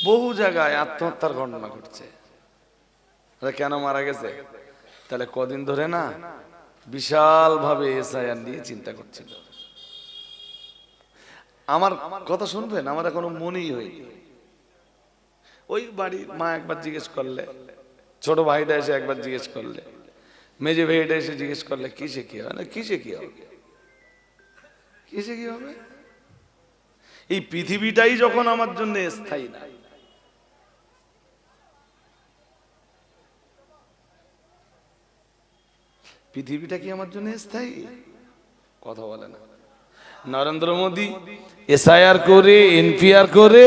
বহু জায়গায় আত্মহত্যার ঘটনা ঘটছে। কেন মারা গেছে? তাহলে কদিন ধরে না বিশাল ভাবে এসআইআর নিয়ে চিন্তা করছিল। আমার কথা শুনবেন, আমার এখনো মনেই হয়নি। ওই বাড়ির মা একবার জিজ্ঞেস করলে, ছোট ভাইটা এসে একবার জিজ্ঞেস করলে, মেজে ভাইটা এসে জিজ্ঞেস করলে কিসে কি হবে, কিসে কি হবে, কিসে কি হবে। এই পৃথিবীটাই যখন আমার জন্য স্থায়ী না, পৃথিবীটা কি আমার জন্য স্থায়ী? কথা বলে না। নরেন্দ্র মোদী এসআইআর করে, এনপিআর করে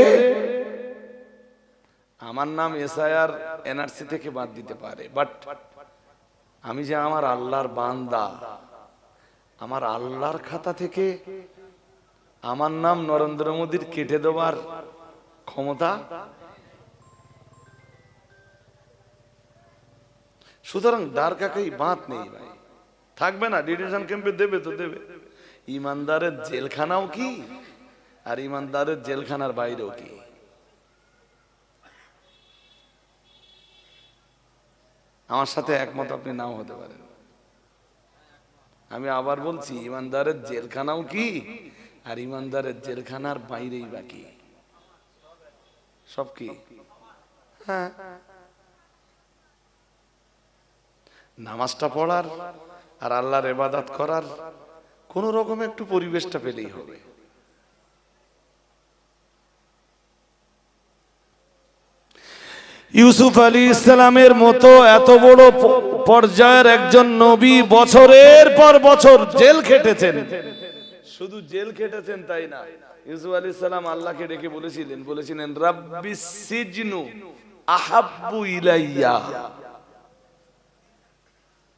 আমার নাম এসআইআর এনআরসি থেকে বাদ দিতে পারে, বাট আমি যে আমার আল্লাহর বান্দা, আমার আল্লাহর খাতা থেকে আমার নাম নরেন্দ্র মোদীর কেটে দেওয়ার ক্ষমতা। সুতরাং ডার কাকাই বাদ নেই ভাই, থাকবে না। ডিটেনশন ক্যাম্পে দেবে তো দেবে। ইমানদারের জেলখানাও কি, আর ইমানদারের জেলখানার বাইরেও কি। আমার সাথে একমত আপনি নাও হতে পারেন। আমি আবার বলছি, ইমানদারের জেলখানাও কি, আর ইমানদারের জেলখানার বাইরেই বাকি সব কি। হ্যাঁ, নামাজটা পড়ার আর আল্লাহর ইবাদত করার কোন রকম একটু পরিবেশটা পেলেই হবে। ইউসুফ আলাইহিস সালামের মতো এত বড় পর্যায়ের একজন নবী বছরের পর বছর জেল খেটেছেন। শুধু জেল খেটেছেন তাই না, ইউসুফ আলাইহিস সালাম আল্লাহকে ডেকে বলেছিলেন রাব্বিস সিজনু আহাব্বু ইলাইয়া।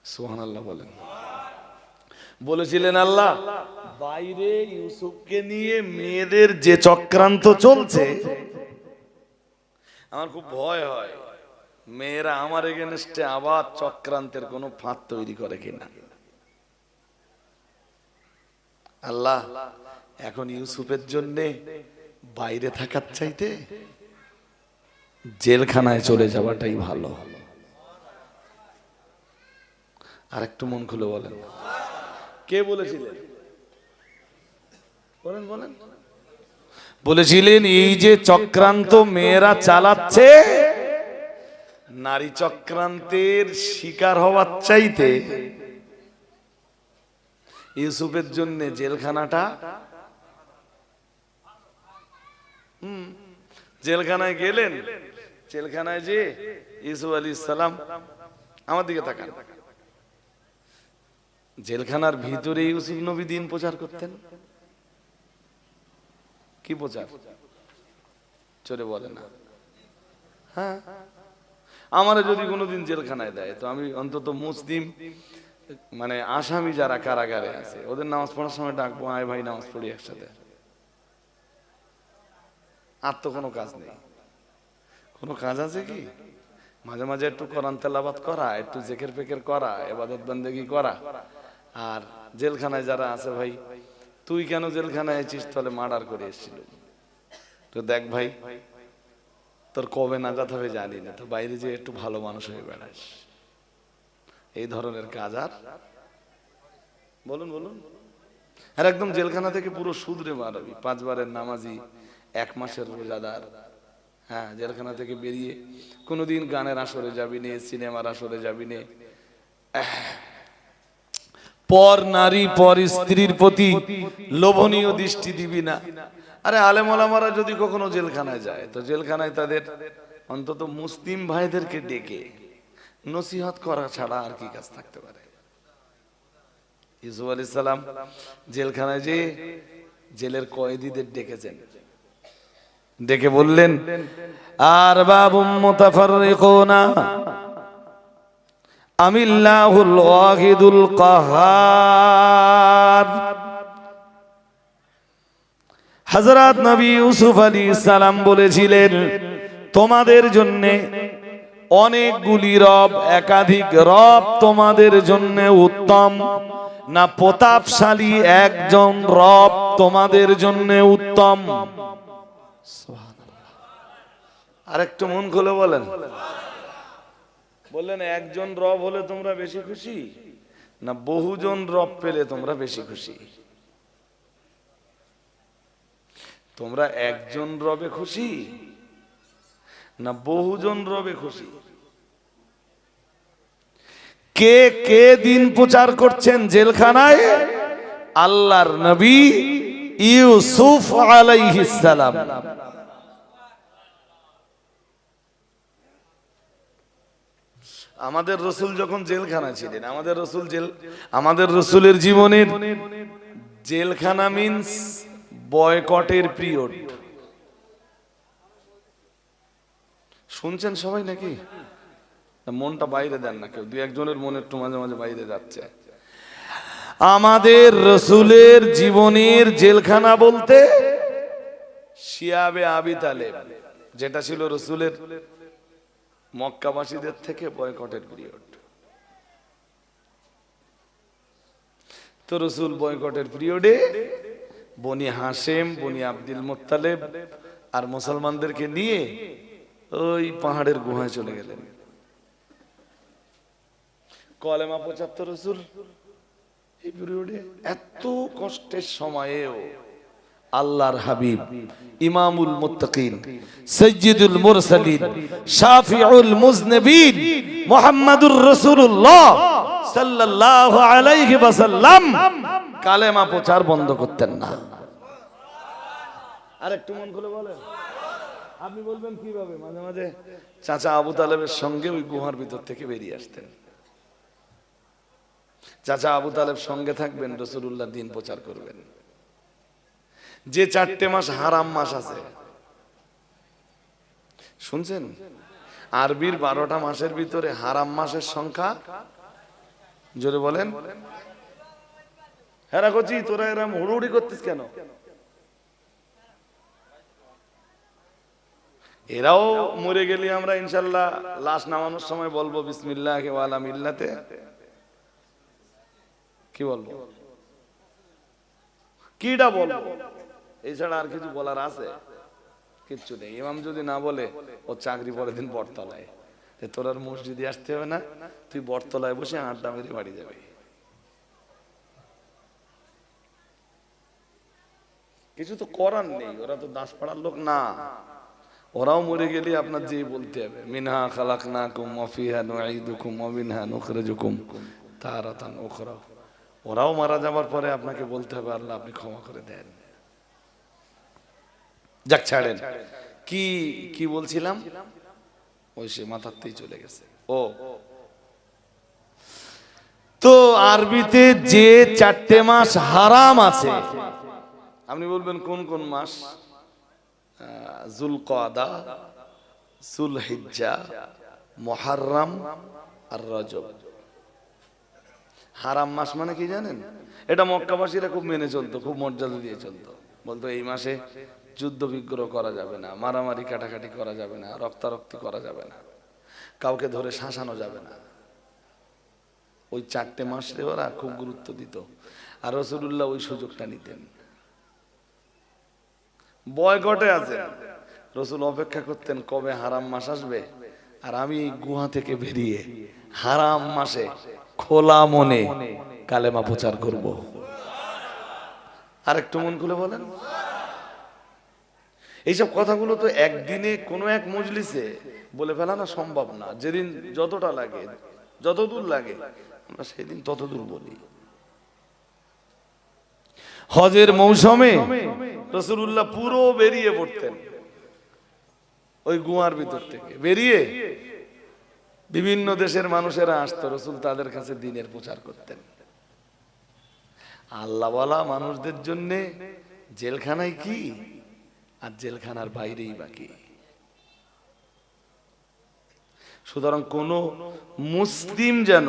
সুবহানাল্লাহ বলেন। বলেছিলেন আল্লাহ, বাইরে ইউসুফকে নিয়ে মেয়েদের যে চক্রান্ত চলছে, আমার খুব ভয় হয় মেয়েরা আমার এগেনস্টে আবার চক্রান্তের কোনো ফাঁদ তৈরি করে কিনা। আল্লাহ, এখন ইউসুফের জন্য বাইরে থাকার চাইতে জেলখানায় চলে যাওয়াটাই ভালো। আর একটু মন খুলে বলেন, কে বলেছিলেন? বলেন বলেন। বলেছিলেন এই যে চক্রান্ত মেয়েরা চালাচ্ছে, নারী চক্রান্তের শিকার হওয়ার চাইতে ইউসুফের জন্য জেলখানাটা। জেলখানায় গেলেন, জেলখানায় যে ইউসুফ আলাইহিস সালাম, আমার দিকে তাকান, জেলখানার ভিতরে ইউসুফ নবী দিন প্রচার করতেন। কি প্রচার? চলে বলে না। হ্যাঁ, আমার যদি কোনোদিন জেলখানায় দেয় তো আমি অন্তত মুসলিম মানে আসামি যারা কারাগারে আছে ওদের নামাজ পড়ার সময় ডাকবো, আয় ভাই নামাজ পড়ি একসাথে। আর তো কোনো কাজ নেই। কোনো কাজ আছে কি? মাঝে মাঝে একটু কোরআন তেলাওয়াত করা, একটু জিকির ফিকির করা, ইবাদত বন্দেগী করা। আর জেলখানায় যারা আছে, ভাই তুই কেন জেলখানায় আছিস? তাহলে মার্ডার করে এসেছিল তো দেখ ভাই, তোর কবে নাগাদ হবে জানি না, তো বাইরে যে একটু ভালো মানুষ হয়ে বেড়াস। এই ধরনের কাজ। আর বলুন বলুন। আর একদম জেলখানা থেকে পুরো শুধরে মারবি, 5 বারের নামাজি, 1 মাসের রোজাদার। হ্যাঁ, জেলখানা থেকে বেরিয়ে কোনোদিন গানের আসরে যাবি নে, সিনেমার আসরে যাবি নে, পর নারী পর স্ত্রীর প্রতি লোভনীয় দৃষ্টি দিবি না। আরে আলেম ওলামারা যদি কখনো জেলখানায় যায় তো জেলখানায় তাদের অন্তত মুসলিম ভাইদেরকে ডেকে নসিহত করা ছাড়া আর কি কাজ থাকতে পারে? ইউসুফ আলাইহিস সালাম জেলখানায় যে জেলের কয়েদিদের ডেকেছেন, ডেকে বললেন, আর বাবুম মুতাফাররিকুনা আমিল্লাহুল ওয়াহিদুল কাহার। হযরত নবী ইউসুফ আলাইহিস সালাম বলেছিলেন, তোমাদের জন্য অনেকগুলি রব, একাধিক রব তোমাদের জন্য উত্তম না প্রতাপশালী একজন রব তোমাদের জন্য উত্তম? আর একটু মন খুলে বলেন। বললেন একজন রব হলে তোমরা বেশি খুশি, না বহুজন রব পেলে তোমরা বেশি খুশি? তোমরা একজন রবে খুশি না বহুজন রবে খুশি? কে কে দিন প্রচার করছেন জেলখানায়? আল্লাহর নবী ইউসুফ আলাইহিস সালাম। আমাদের রসুল যখন জেলখানায় ছিলেন, আমাদের রসুলের জীবনের জেলখানা মিন্স বয়কটের পিরিয়ড। শুনছেন সবাই নাকি? মনটা বাইরে দেন না কেউ, দুই একজনের মনে একটু মাঝে মাঝে বাইরে যাচ্ছে। আমাদের রসুলের জীবনের জেলখানা বলতে শিয়াবে আবি তালেব, যেটা ছিল রসুলের মক্কাবাসীদের থেকে বয়কটের পিরিয়ড। তো রসুল বয়কটের পিরিয়ডে বনি হাশেম, বনি আব্দুল মুত্তালিব আর মুসলমানদেরকে নিয়ে ওই পাহাড়ের গুহায় চলে গেলেন। কলেমা ৭৫ রসুল এই পিরিয়ডে। এত কষ্টের সময়েও আল্লাহর হাবিব ইমামুল মুত্তাকিন, সাইয়্যিদুল মুরসালিন, শাফিউল মুজনিবিন মুহাম্মাদুর রাসূলুল্লাহ সাল্লাল্লাহু আলাইহি ওয়াসাল্লাম কালেমা প্রচার বন্ধ করতেন না। আরেকটু মন খুলে বলেন। আপনি বলবেন কিভাবে? মাঝে মাঝে চাচা আবু তালেবের সঙ্গে ওই গুহার ভিতর থেকে বেরিয়ে আসতেন। চাচা আবু তালেব সঙ্গে থাকবেন, রাসূলুল্লাহ দিন প্রচার করবেন। যে 4টে মাস হারাম মাস আছে শুনছেন? আরবির 12টা মাসের ভিতরে হারাম মাসের সংখ্যা, জোরে বলেন। হেরা কচি তোরা এরম হুড়ুহুড়ি করতিস কেন? এরাও মরে গেলে আমরা ইনশাল্লাহ লাশ নামানোর সময় বলবো বিসমিল্লাহি ওয়া আলা মিল্লাতে। কি বলবো? কিটা বলবো? এছাড়া আর কিছু বলার আছে? কিচ্ছু নেই। ইমাম যদি না বলে ও চাকরি পরের দিন বটতলায়, তোর আর মসজিদে আসতে হবে না, তুই বটতলায় বসে আড্ডা মেরে বাড়ি যাবে। কিছু তো করার নেই, ওরা তো দাসপাড়ার লোক না। ওরাও মরে গেলে আপনার যে বলতে হবে মিনহা খালাকনাকুম ওয়া ফিহা নুঈদুকুম ওয়া মিনহা নুখরিজুকুম তারাতান উখরা। ওরাও মারা যাবার পরে আপনাকে বলতে হবে আল্লাহ আপনি ক্ষমা করে দেন। যাক ছাড়েন, কি কি বলছিলাম? ওই সে মাথাতেই চলে গেছে। ও তো আরবিতে যে 4টে মাস হারাম আছে, আপনি বলবেন কোন কোন মাস? যুলকাদা, যুলহিজ্জা, মুহররম আর রজব। হারাম মাস মানে কি জানেন? এটা মক্কাবাসীরা খুব মেনে চলতো, খুব মর্যাদা দিয়ে চলতো। বলতো এই মাসে যুদ্ধ বিগ্রহ করা যাবে না, মারামারি কাটাকাটি করা যাবে না, রক্তারক্তি করা যাবে না, কাউকে ধরে শাসানো যাবে না। ওই 4টে মাসে ওরা খুব গুরুত্ব দিত, আর রাসূলুল্লাহ ওই সুযোগটা নিতেন। বয়কটে আছে রাসূল অপেক্ষা করতেন কবে হারাম মাস আসবে, আর আমি এই গুহা থেকে বেরিয়ে হারাম মাসে খোলা মনে কালেমা প্রচার করব। আর একটু মন খুলে বলেন। এইসব কথাগুলো তো একদিনে কোনো এক মজলিসে বলে ফেলা না সম্ভব না। যেদিন যতটা লাগে, যতদূর লাগে আমরা সেদিন ততদূর বলি। হজের মৌসুমে রাসূলুল্লাহ পুরো বেরিয়ে পড়তেন ওই গুহার ভিতর থেকে। বেরিয়ে বিভিন্ন দেশের মানুষেরা আসতো, রাসূল তাদের কাছে দ্বীনের প্রচার করতেন। আল্লাহওয়ালা মানুষদের জন্য জেলখানায় কি, আর জেলখানার বাইরেই বাকি। সুতরাং কোন মুসলিম যেন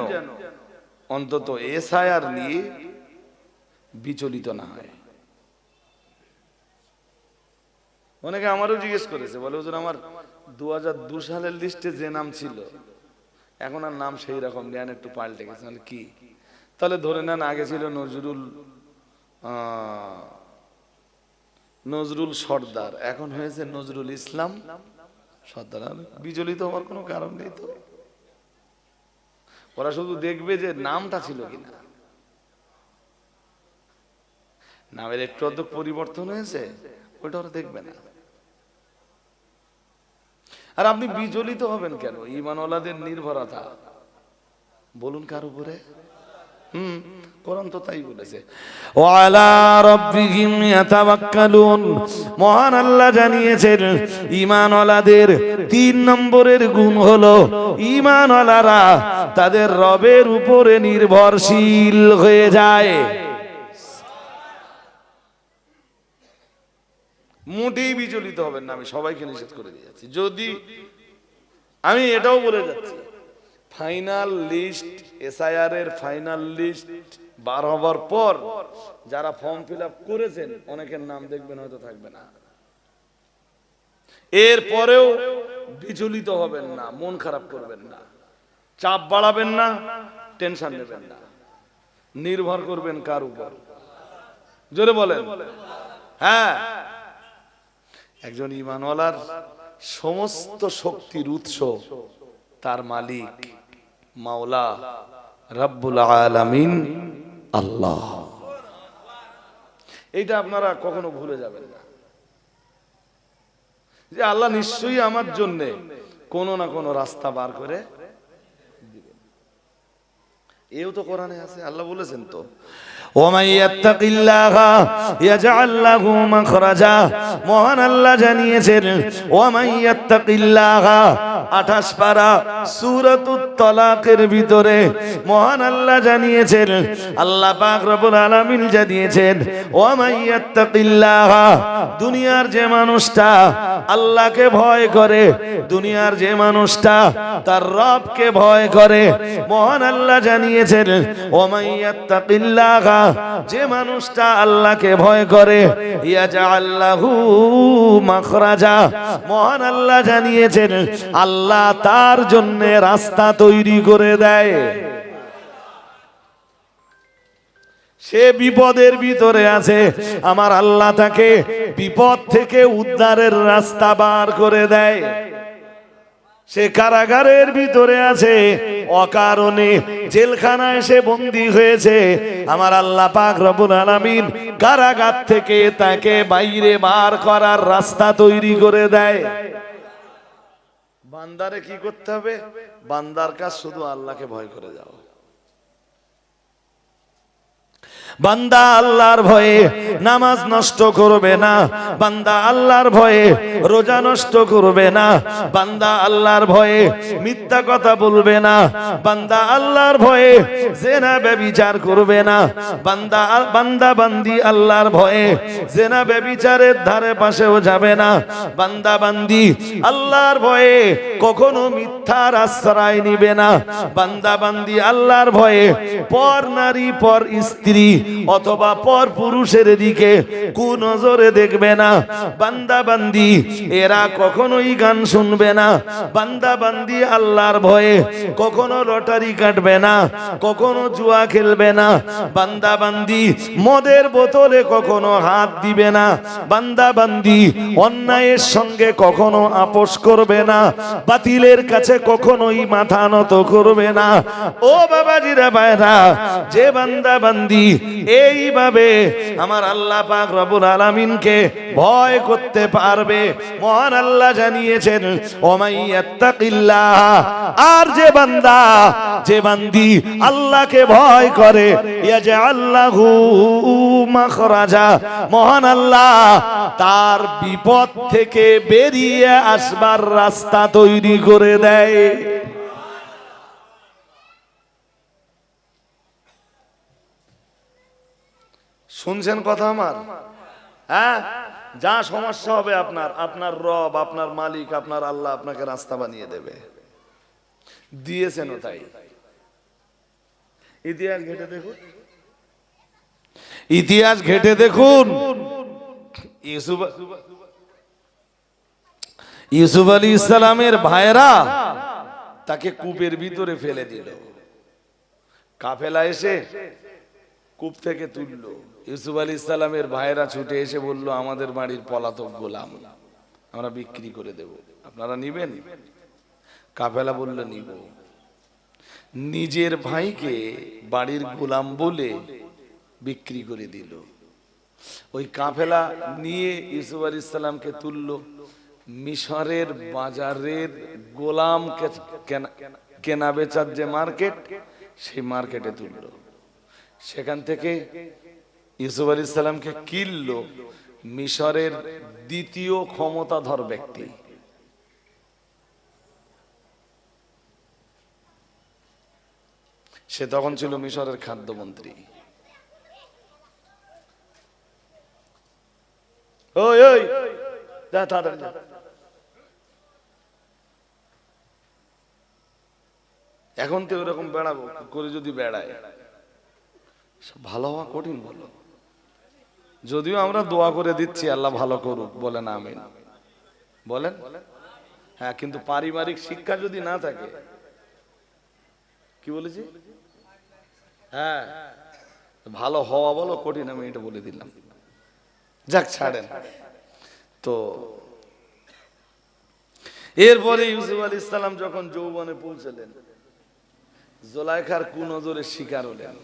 অন্তত এসআইআর নিয়ে বিচলিত না হয়। অনেকে আমারও জিজ্ঞেস করেছে, বলে হুজুর আমার 2002 সালের লিস্টে যে নাম ছিল এখন আর নাম সেই রকম নেন, একটু পাল্টে গেছে। কি? তাহলে ধরে নেন আগে ছিল নজরুল সর্দার, এখন হয়েছে নজরুল ইসলাম সর্দার বিচলিত হওয়ার কোনো কারণ নেই তো। ওরা শুধু দেখবে যে নামটা ছিল কিনা, নামের একটু অর্ধেক পরিবর্তন হয়েছে, ওটা ওরা দেখবে না। আর আপনি বিচলিত হবেন কেন? ঈমানওয়ালাদের নির্ভরতা বলুন কার উপরে? কোরআন তো তাই বলেছে, ওয়ালা রাব্বিহিম ইয়াতাওয়াক্কালুন। মহান আল্লাহ জানিয়েছেন ঈমানওয়ালাদের 3 নম্বরের গুণ হলো ঈমানওয়ালারা তাদের রবের উপরে নির্ভরশীল হয়ে যায়। মোটেই বিচলিত হবেন না, আমি সবাইকে নিষেধ করে দিয়েছি। যদি আমি এটাও বলে যাচ্ছি, ফাইনাল লিস্ট, এসআইআর এর ফাইনাল লিস্ট বার হবার পর যারা ফর্ম ফিল আপ করেছেন অনেকের নাম দেখবেন হয়তো থাকবে না। এরপরেও বিচলিত হবেন না, মন খারাপ করবেন না, চাপ বাড়াবেন না, টেনশন নেবেন না। নির্ভর করবেন কার উপর? জোরে বলেন। হ্যাঁ, একজন ঈমানওয়ালার সমস্ত শক্তির উৎস তার মালিক মাওলা রব্বুল আলামিন আল্লাহ। এইটা আপনারা কখনো ভুলে যাবেন না যে আল্লাহ নিশ্চয়ই আমার জন্য কোনো না কোনো রাস্তা বার করে দিবেন। এও তো কোরআনে আছে, আল্লাহ বলেছেন তো, ওয়ামান ইয়াত্তাকিল্লাহা ইয়াজআল লাহু মাখরাজা। মহান আল্লাহ জানিয়েছেন ওয়ামান ইয়াত্তাকিল্লাহা 28 পারা সূরাতুত তালাকের ভিতরে মহান আল্লাহ জানিয়েছেন, আল্লাহ পাক রব্বুল আলামিন জানিয়েছেন ওয়ামান ইয়াত্তাকিল্লাহা, দুনিয়ার যে মানুষটা আল্লাহকে ভয় করে, দুনিয়ার যে মানুষটা তার রবকে ভয় করে, মহান আল্লাহ জানিয়েছেন ওয়ামান ইয়াত্তাকিল্লাহা, যে মানুষটা আল্লাহকে ভয় করে, ইয়াজআল লাহু মাখরাজা, মহান আল্লাহ জানিয়েছেন আল্লাহ তার জন্য রাস্তা তৈরি করে দেয়। সে বিপদের ভিতরে আছে, আমার আল্লাহ তাকে বিপদ থেকে উদ্ধারের রাস্তা বার করে দেয়। সে কারাগারের ভিতরে আছে, অকারণে জেলখানায় সে বন্দী হয়েছে, আমার আল্লাহ পাক রব্বুল আলামিন কারাগার থেকে তাকে বাইরে বার করার রাস্তা তৈরি করে দেয়। বান্দারে কি করতে হবে? বান্দার কাজ শুধু আল্লাহকে ভয় করে যাও। বান্দা আল্লাহর ভয়ে নামাজ নষ্ট করবে না, বান্দা আল্লাহর ভয়ে রোজা নষ্ট করবে না, বান্দা আল্লাহর ভয়ে মিথ্যা কথা বলবে না, বান্দা আল্লাহর ভয়ে জেনা ব্যভিচার করবে না, বান্দা বান্দি আল্লাহর ভয়ে জেনা ব্যভিচারের ধারে পাশেও যাবে না, বান্দা বান্দি আল্লাহর ভয়ে কখনো মিথ্যার আশ্রয় নিবে না, বান্দা বান্দি আল্লাহর ভয়ে পর নারী পর স্ত্রী অথবা পর পুরুষের দিকে কুনজরে দেখবে না, বান্দা বান্দি এরা কখনোই গান শুনবে না, বান্দা বান্দি আল্লাহর ভয়ে কখনো লটারি কাটবে না, কখনো জুয়া খেলবে না, বান্দা বান্দি মদের বোতলে কখনো হাত দিবে না, বান্দা বান্দি অন্যায়ের সঙ্গে কখনো আপোষ করবে না, বাতিলের কাছে কখনোই মাথা নত করবে না। ও বাবাজিরা ভাইরা, যে বান্দা বান্দি এইভাবে আমার আল্লাহ পাক রব্বুল আলামিনকে ভয় করতে পারবে, মহান আল্লাহ জানিয়েছেন ওমাই ইয়াত্তাকিল্লাহ, আর যে বান্দা যে বান্দি আল্লাহকে ভয় করে, ইয়াজআল লাহু মাখরাজা, মহান আল্লাহ তার বিপদ থেকে বেরিয়ে আসবার রাস্তা তৈরি করে দেয়। শুনছেন কথা আমার? হ্যাঁ, যা সমস্যা হবে আপনার, আপনার রব, আপনার মালিক, আপনার আল্লাহ আপনাকে রাস্তা বানিয়ে দেবে, দিয়েছেন তাই। ইতিহাস ঘেটে দেখুন, ইতিহাস ঘেটে দেখুন। ইউসুফ আলাইহিস সালামের ভাইরা তাকে কূপের ভিতরে ফেলে দিল, কাফেলা এসে কূপ থেকে তুললো। ইউসুফ আলাইহিস সালামের ভাইরা ছুটে এসে বলল, আমাদের বাড়ির পলাতক গোলাম, আমরা বিক্রি করে দেব, আপনারা নিবেন? কাফেলা বলল নিব। নিজের ভাইকে বাড়ির গোলাম বলে বিক্রি করে দিল। ওই কাফেলা নিয়ে ইউসুফ আলাইহিস সালামকে তুললো মিশরের বাজারের গোলাম কেনা বেচার যে মার্কেট, সেই মার্কেটে তুললো। সেখান থেকে ইউসুফ আলাইহিস সালামকে কিনলো মিশরের দ্বিতীয় ক্ষমতাধর ব্যক্তি। সে তখন ছিল মিশরের খাদ্যমন্ত্রী। ওই ওই যা তাড়াতাড়ি যা। এখন তো এরকম বেড়াবো করে, যদি বেড়ায় ভালো হওয়া কঠিন বলো। যদিও আমরা দোয়া করে দিচ্ছি আল্লাহ ভালো করুক, বলেন আমিন, বলেন। হ্যাঁ, কিন্তু পারিবারিক শিক্ষা যদি না থাকে, কি বলেছি, হ্যাঁ ভালো হওয়া বলো কঠিন, আমি এটা বলে দিলাম। যাক ছাড়েন তো। এরপরে ইউসুফ আলাইহিস সালাম যখন যৌবনে পৌঁছলেন, জুলাইখার কুনজরের শিকার হলেন।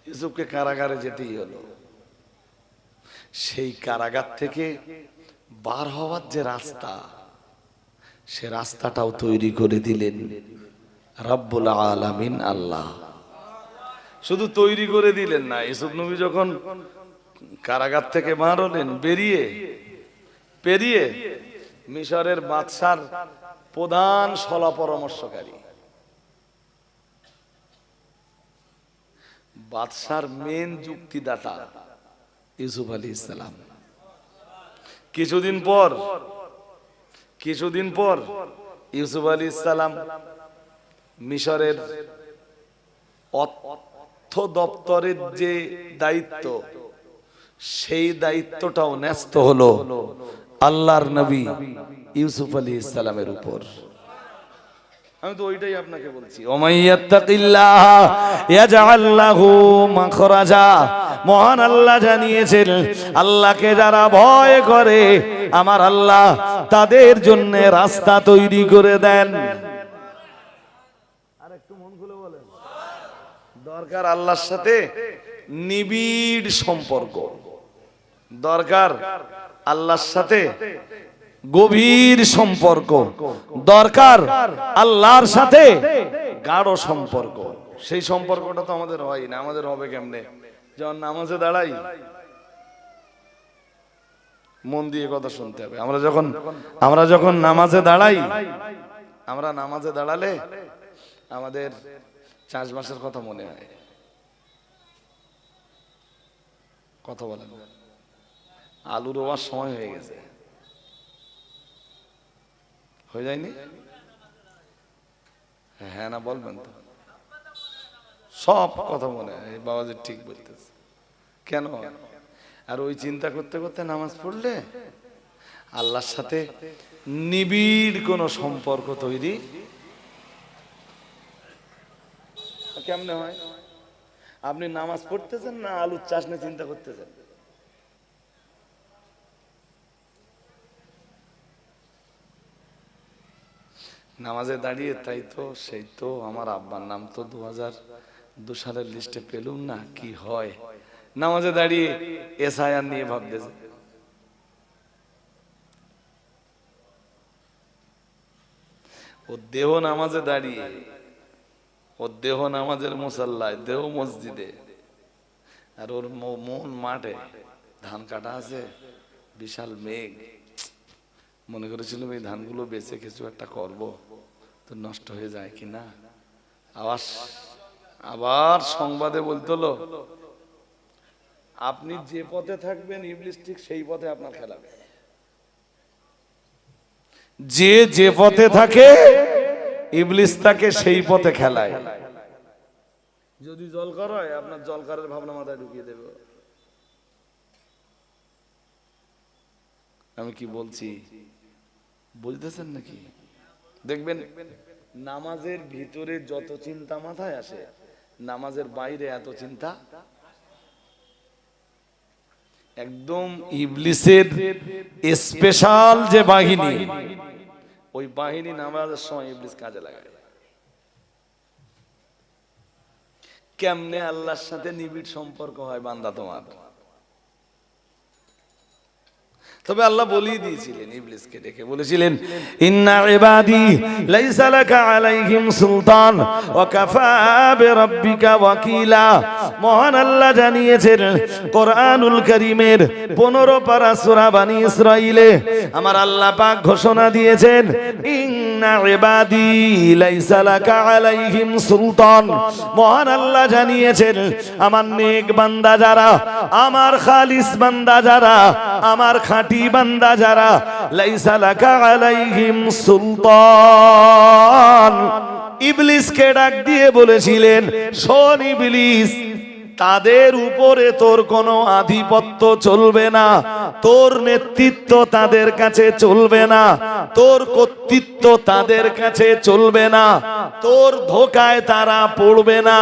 ইউসুফকে কারাগারে যেতেই হলো। সেই কারাগার থেকে বার হওয়ার যে রাস্তা, সে রাস্তাটাও তৈরি করে দিলেন রব্বুল আলামিন আল্লাহ। শুধু তৈরি করে দিলেন না, ইউসুফ নবী যখন কারাগার থেকে বার হলেন, পেরিয়ে মিশরের বাদশার প্রধান সলা পরামর্শকারী, বাদশার মেন যুক্তিদাতা ইউসুফ আলাইহিস সালাম। কিছুদিন পর ইউসুফ আলাইহিস সালাম মিশরের অর্থ দপ্তরের যে দায়িত্ব, সেই দায়িত্বটাও ন্যস্ত হলো আল্লাহর নবী ইউসুফ আলাইহিস সালামের উপর। আমি তো ওইটাই আপনাকে বলছি, ওমাইয়াত্তাকিল্লাহ ইয়াজআল লাহু মাখরাজা। মহান আল্লাহ জানিয়েছেন, আল্লাহকে যারা ভয় করে আমার আল্লাহ তাদের জন্য রাস্তা তৈরি করে দেন। আর একটু মন খুলে বলেন, দরকার আল্লাহর সাথে নিবিড় সম্পর্ক, দরকার আল্লাহর সাথে গভীর সম্পর্ক, দরকার আল্লাহর সাথে গাঢ় সম্পর্ক। সেই সম্পর্কটা তো আমাদের হয় না। আমাদের হবে কেমনে? যখন নামাজে দাঁড়াই, মন দিয়ে কথা শুনতে হবে। আমরা যখন নামাজে দাঁড়াই, আমরা নামাজে দাঁড়ালে আমাদের চাষবাসের কথা মনে হয়। কথা বলেন, আলু রোয়ার সময় হয়ে গেছে, হয়ে যায়নি? হ্যাঁ না বলবেন তো? সব কথা মনে হয় বাবাজি ঠিক বলতেছে। কেন? আর ওই চিন্তা করতে করতে নামাজ পড়লে আল্লাহর সাথে নিবিড় কোন সম্পর্ক তৈরি কেমনে হয়? আপনি নামাজ পড়তেছেন না আলুর চাষ নিয়ে চিন্তা করতেছেন? নামাজে দাঁড়িয়ে তাই তো, সেই তো আমার আব্বার নাম তো 2002 সালের লিস্টে পেলুম না, কি হয়? নামাজে দাঁড়িয়ে এসআইআর নিয়ে ভাবতেছে। ও দেহ নামাজে দাঁড়িয়ে, ও দেহ নামাজের মুসাল্লায়, দেহ মসজিদে, আর ওর মন মাঠে। ধান কাটা আছে, বিশাল মেঘ। মনে করেছিলাম এই ধানগুলো বেচে কিছু একটা করব, তো নষ্ট হয়ে যায় কিনা। আবার সংবাদে বলতো, আপনি যে পথে থাকবেন ইবলিস ঠিক সেই পথে আপনার খেলাবে। যে পথে থাকে ইবলিস তাকে সেই পথে খেলায়। যদি জলকার হয়, আপনার জলকারের ভাবনা মাথায় ঢুকিয়ে দেবে। আমি কি বলছি বুঝতেছেন নাকি? দেখবেন নামাজের ভিতরে যত চিন্তা মাথায় আসে, নামাজের বাইরে এত চিন্তা। একদম ইবলিসের স্পেশাল যে বাহিনী, ওই বাহিনী নামাজের সময় ইবলিস কাজে লাগায়। কেমনে আল্লাহর সাথে নিবিড় সম্পর্ক হয় বান্দা তোমার? তবে আল্লাহ বলেই দিয়েছিলেন, ইবলিসকে ডেকে বলেছিলেন, ইন্না ইবাদি লাইসা লাকা আলাইহিম সুলতান ওয়া কাফা বিরাব্বিকা ওয়াকিলা। মহান আল্লাহ জানিয়েছেন কোরআনুল কারীমের 15 পারা সূরা বনী ইসরাঈলে আমার আল্লাহ পাক ঘোষণা দিয়েছেন, ইন্না ইবাদি লাইসা লাকা আলাইহিম সুলতান। মহান আল্লাহ জানিয়েছেন আমার নেক বান্দা যারা, আমার খালিস বান্দা যারা, আমার বান্দা যারা, লাইসা লাকা আলাইহিম সুলতান। ইবলিসকে ডাক দিয়ে বলেছিলেন, শোন ইবলিস, তাদের উপরে তোর কোনো আধিপত্য চলবে না, তোর নেতৃত্ব তাদের কাছে চলবে না, তোর কর্তৃত্ব তাদের কাছে চলবে না, তোর ধোঁকায় তারা পড়বে না।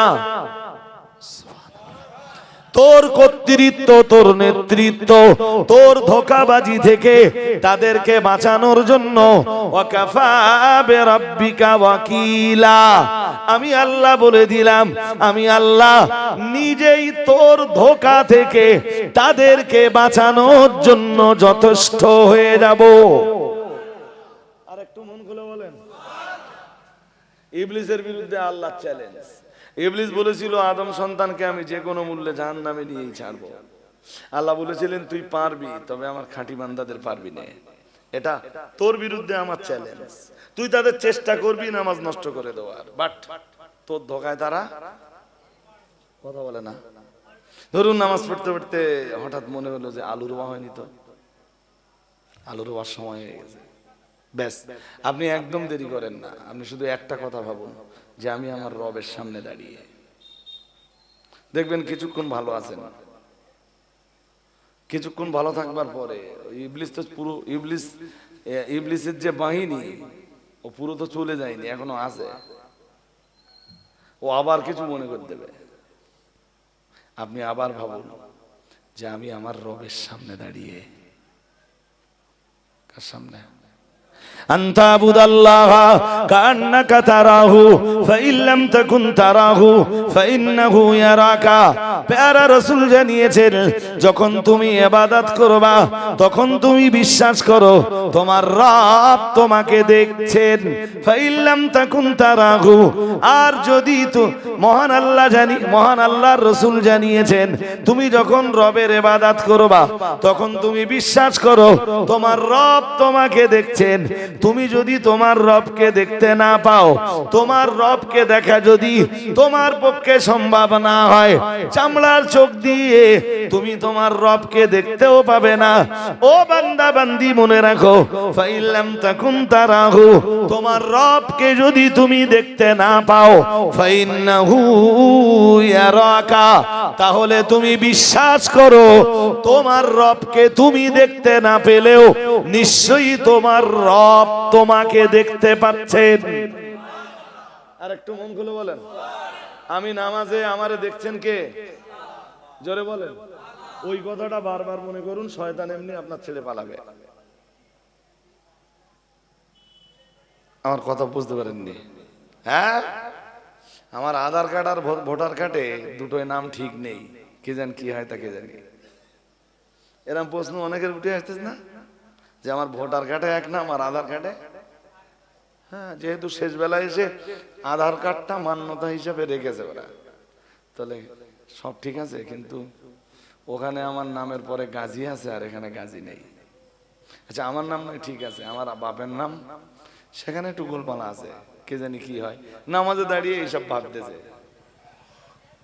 তোর কর্তৃত্ব, তোর নেতৃত্ব, তোর ধোঁকাবাজি থেকে তাদেরকে বাঁচানোর জন্য ওয়াকাফা বিরাব্বিকা ওয়াকিলা, আমি আল্লাহ বলে দিলাম, আমি আল্লাহ নিজেই তোর ধোঁকা থেকে তাদেরকে বাঁচানোর জন্য যথেষ্ট হয়ে যাব। আর একটু মন খুলে বলেন, ইবলিসের বিরুদ্ধে আল্লাহ চ্যালেঞ্জ। ইবলিস বলেছিল আদম সন্তানকে আমি যে কোনো মূল্যে জাহান্নামে নিয়েই ছাড়বো। আল্লাহ বলেছিলেন তুই পারবি, তবে আমার খাঁটি বান্দাদের পারবি না। এটা তোর বিরুদ্ধে আমার চ্যালেঞ্জ। তুই তাদের চেষ্টা করবি নামাজ নষ্ট করে দেওয়ার, বাট তোর ধোকায় তারা কথা বলে না। ধরুন নামাজ পড়তে পড়তে হঠাৎ মনে হলো যে আলু রোয়া হয়নি, তো আলু রোয়ার সময় হয়ে গেছে, ব্যাস আপনি একদম দেরি করেন না, আপনি শুধু একটা কথা ভাবুন যে আমি আমার রবের সামনে দাঁড়িয়ে। দেখবেন কিছুক্ষণ ভালো আছেন, কিছুক্ষণ ভালো থাকবার পরে ইবলিস তো পুরো, ইবলিসের যে বাহিনী ও পুরো তো চলে যায়নি, এখনো আছে। ও আবার কিছু মনে করে দেবে। আপনি আবার ভাবুন যে আমি আমার রবের সামনে দাঁড়িয়ে। কার সামনে? আনতা আবুদাল্লাহ কান্নাকা তারাহু ফাইন লাম তাকুন তারাহু ফাইন্নাহু ইয়ারাকা। প্যারা রাসূল জানিয়েছেন, যখন তুমি ইবাদত করবা তখন তুমি বিশ্বাস করো তোমার রব তোমাকে দেখছেন। ফাইন লাম তাকুন তারাহু, আর যদি তো মহান আল্লাহ মহান আল্লাহর রাসূল জানিয়েছেন তুমি যখন রবের ইবাদত করবা তখন তুমি বিশ্বাস করো তোমার রব তোমাকে দেখছেন। তুমি যদি তোমার রবকে দেখতে না পাও, তোমার রবকে দেখা যদি তোমার পক্ষে সম্ভব না হয়, চামড়ার চোখ দিয়ে তুমি তোমার রবকে দেখতেও পাবে না। ও বান্দা বান্দি মনে রাখো, ফাইল্লাম তাকুন তারাহু, তোমার রবকে যদি তুমি দেখতে না পাও, ফাইন্নাহু ইয়ারাকা, তাহলে তুমি বিশ্বাস করো তোমার রবকে তুমি দেখতে না পেলেও নিশ্চয়ই তোমার রব তোমাকে দেখতে পাচ্ছেন। আর একটু মন খুলে বলেন, আমি নামাজে আমারে দেখছেন কে? জোরে বলেন। ওই কথাটা বারবার মনে করুন, শয়তান এমনি আপনার ছেড়ে পালাবে। আমার কথা বুঝতে পারেননি? হ্যাঁ, আমার আধার কার্ড আর ভোটার কার্ডে দুটোই নাম ঠিক নেই, কে জান কি হয় তা কে জানি। এরকম প্রশ্ন অনেকের উঠে আসতেছে না যে আমার ভোটার কার্ডে এক নাম আর আধার কার্ডে। হ্যাঁ, যেহেতু শেষ বেলায় এসে আধার কার্ডটা মান্যতা হিসাবে রেখেছে ওরা, তাহলে সব ঠিক আছে, কিন্তু ওখানে আমার নামের পরে গাজী আছে আর এখানে গাজী নেই। আচ্ছা, আমার নাম নয় ঠিক আছে, আমার বাপের নাম, সেখানে একটু গোলমালা আছে, কে জানি কি হয়। নামাজে দাঁড়িয়ে এইসব ভাবতেছে।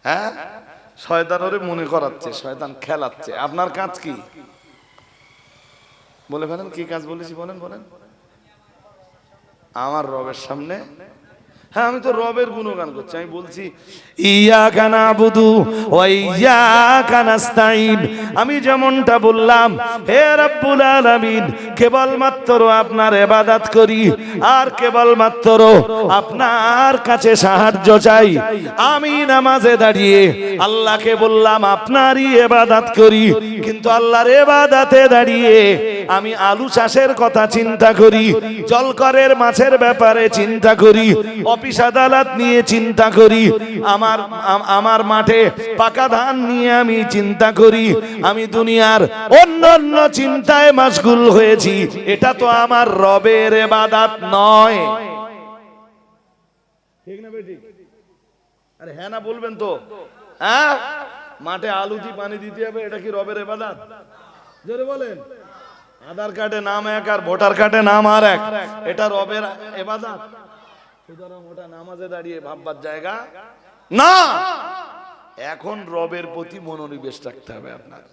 হ্যাঁ, শয়তান ওরে মনে করাচ্ছে, শয়তান খেলাচ্ছে। আপনার কাজ কি বলে ফেলেন, কি কাজ বলেছি বলেন বলেন। আমার রবের সামনে হ্যাঁ, আমি তো রবের গুণগান করছি। আমি বলছি ইয়াকা নাবুদু ওয়া ইয়াকা নাস্তাইন। আমি যেমনটা বললাম, হে রব্বুল আলামিন, কেবলমাত্র আপনার ইবাদত করি আর কেবলমাত্র আপনার কাছে সাহায্য চাই। আমি নামাজে দাঁড়িয়ে আল্লাহকে বললাম আপনারই ইবাদত করি, কিন্তু আল্লাহর ইবাদতে দাঁড়িয়ে আমি আলু চাষের কথা চিন্তা করি, জলকরের মাছের ব্যাপারে চিন্তা করি, অফিস আদালত নিয়ে চিন্তা করি, আমার মাঠে পাকা ধান নিয়ে আমি চিন্তা করি, আমি দুনিয়ার অন্যান্য চিন্তায় মাশগুল হয়েছি। এটা তো আমার রবের ইবাদত নয়। ঠিক না বেটি? আরে হ্যাঁ না বলবেন তো? হ্যাঁ, মাঠে আলু দিয়ে পানি দিতে হবে, এটা কি রবের ইবাদত? জোরে বলেন। আধার কার্ডে নাম এক আর ভোটার কার্ডে নাম আর এক, এটা রবের ইবাদত? সুতরাং ওটা নামাজে দাঁড়িয়ে ভাববার জায়গা না। এখন রবের প্রতি মনোনিবেশ রাখতে হবে আপনার।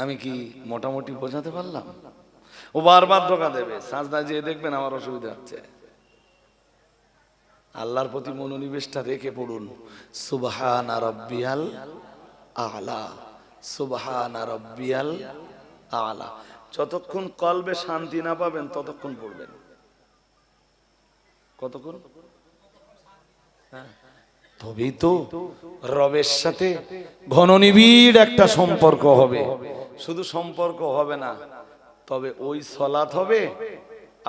আমি কি মোটামুটি বোঝাতে পারলাম? ও বারবার ধোঁকা দেবে, সাজদা যেয়ে দেখবেন আমার অসুবিধা হচ্ছে। আল্লাহর প্রতি মনোনিবেশটা রেখে পড়ুন, সুবহানা রাব্বিয়াল আলা, সুবহানা রাব্বিয়াল আলা। যতক্ষণ কলবে শান্তি না পাবেন ততক্ষণ পড়বেন। কতক্ষণ? তবেই তো রবের সাথে ঘন নিবিড় একটা সম্পর্ক হবে। শুধু সম্পর্ক হবে না, তবে ওই সালাত হবে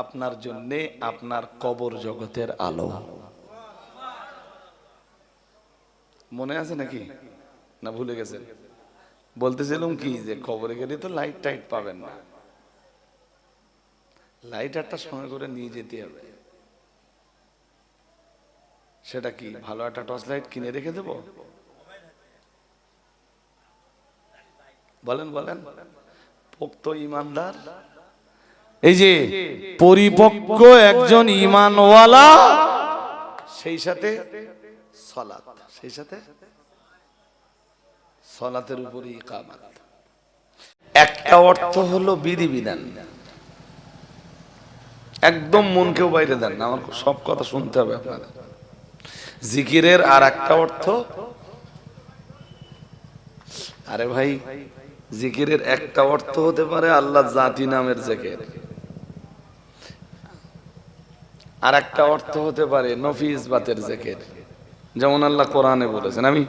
আপনার জন্য আপনার কবর জগতের আলো। মনে আছে নাকি? না ভুলে গেছেন? বলতেছিলাম কি, যে কবরে গেলে তো লাইট টাইট পাবেন না, লাইট একটা সময় করে নিয়ে যেতে হবে। সেটা কি ভালো একটা টর্চ লাইট কিনে রেখে দেব? বলেন বলেন। পোক্ত ইমানদার, এই যে পরিপক্ক একজন ইমানওয়ালা, সেই সাথে সালাত, সেই সাথে সালাতের উপরে ইকামত। একটা অর্থ হলো বিধিবিধান। একদম মনকেও বাইরে দেন না, আমার সব কথা শুনতে হবে আপনাদের। জিকিরের আর একটা অর্থ, আরে ভাই, জিকিরের একটা অর্থ হতে পারে আল্লাহ জাতি নামের জিকির, আর একটা অর্থ হতে পারে নফি ইসবাতের জিকির। যেমন আল্লাহ কোরআনে বলেছেন, আমি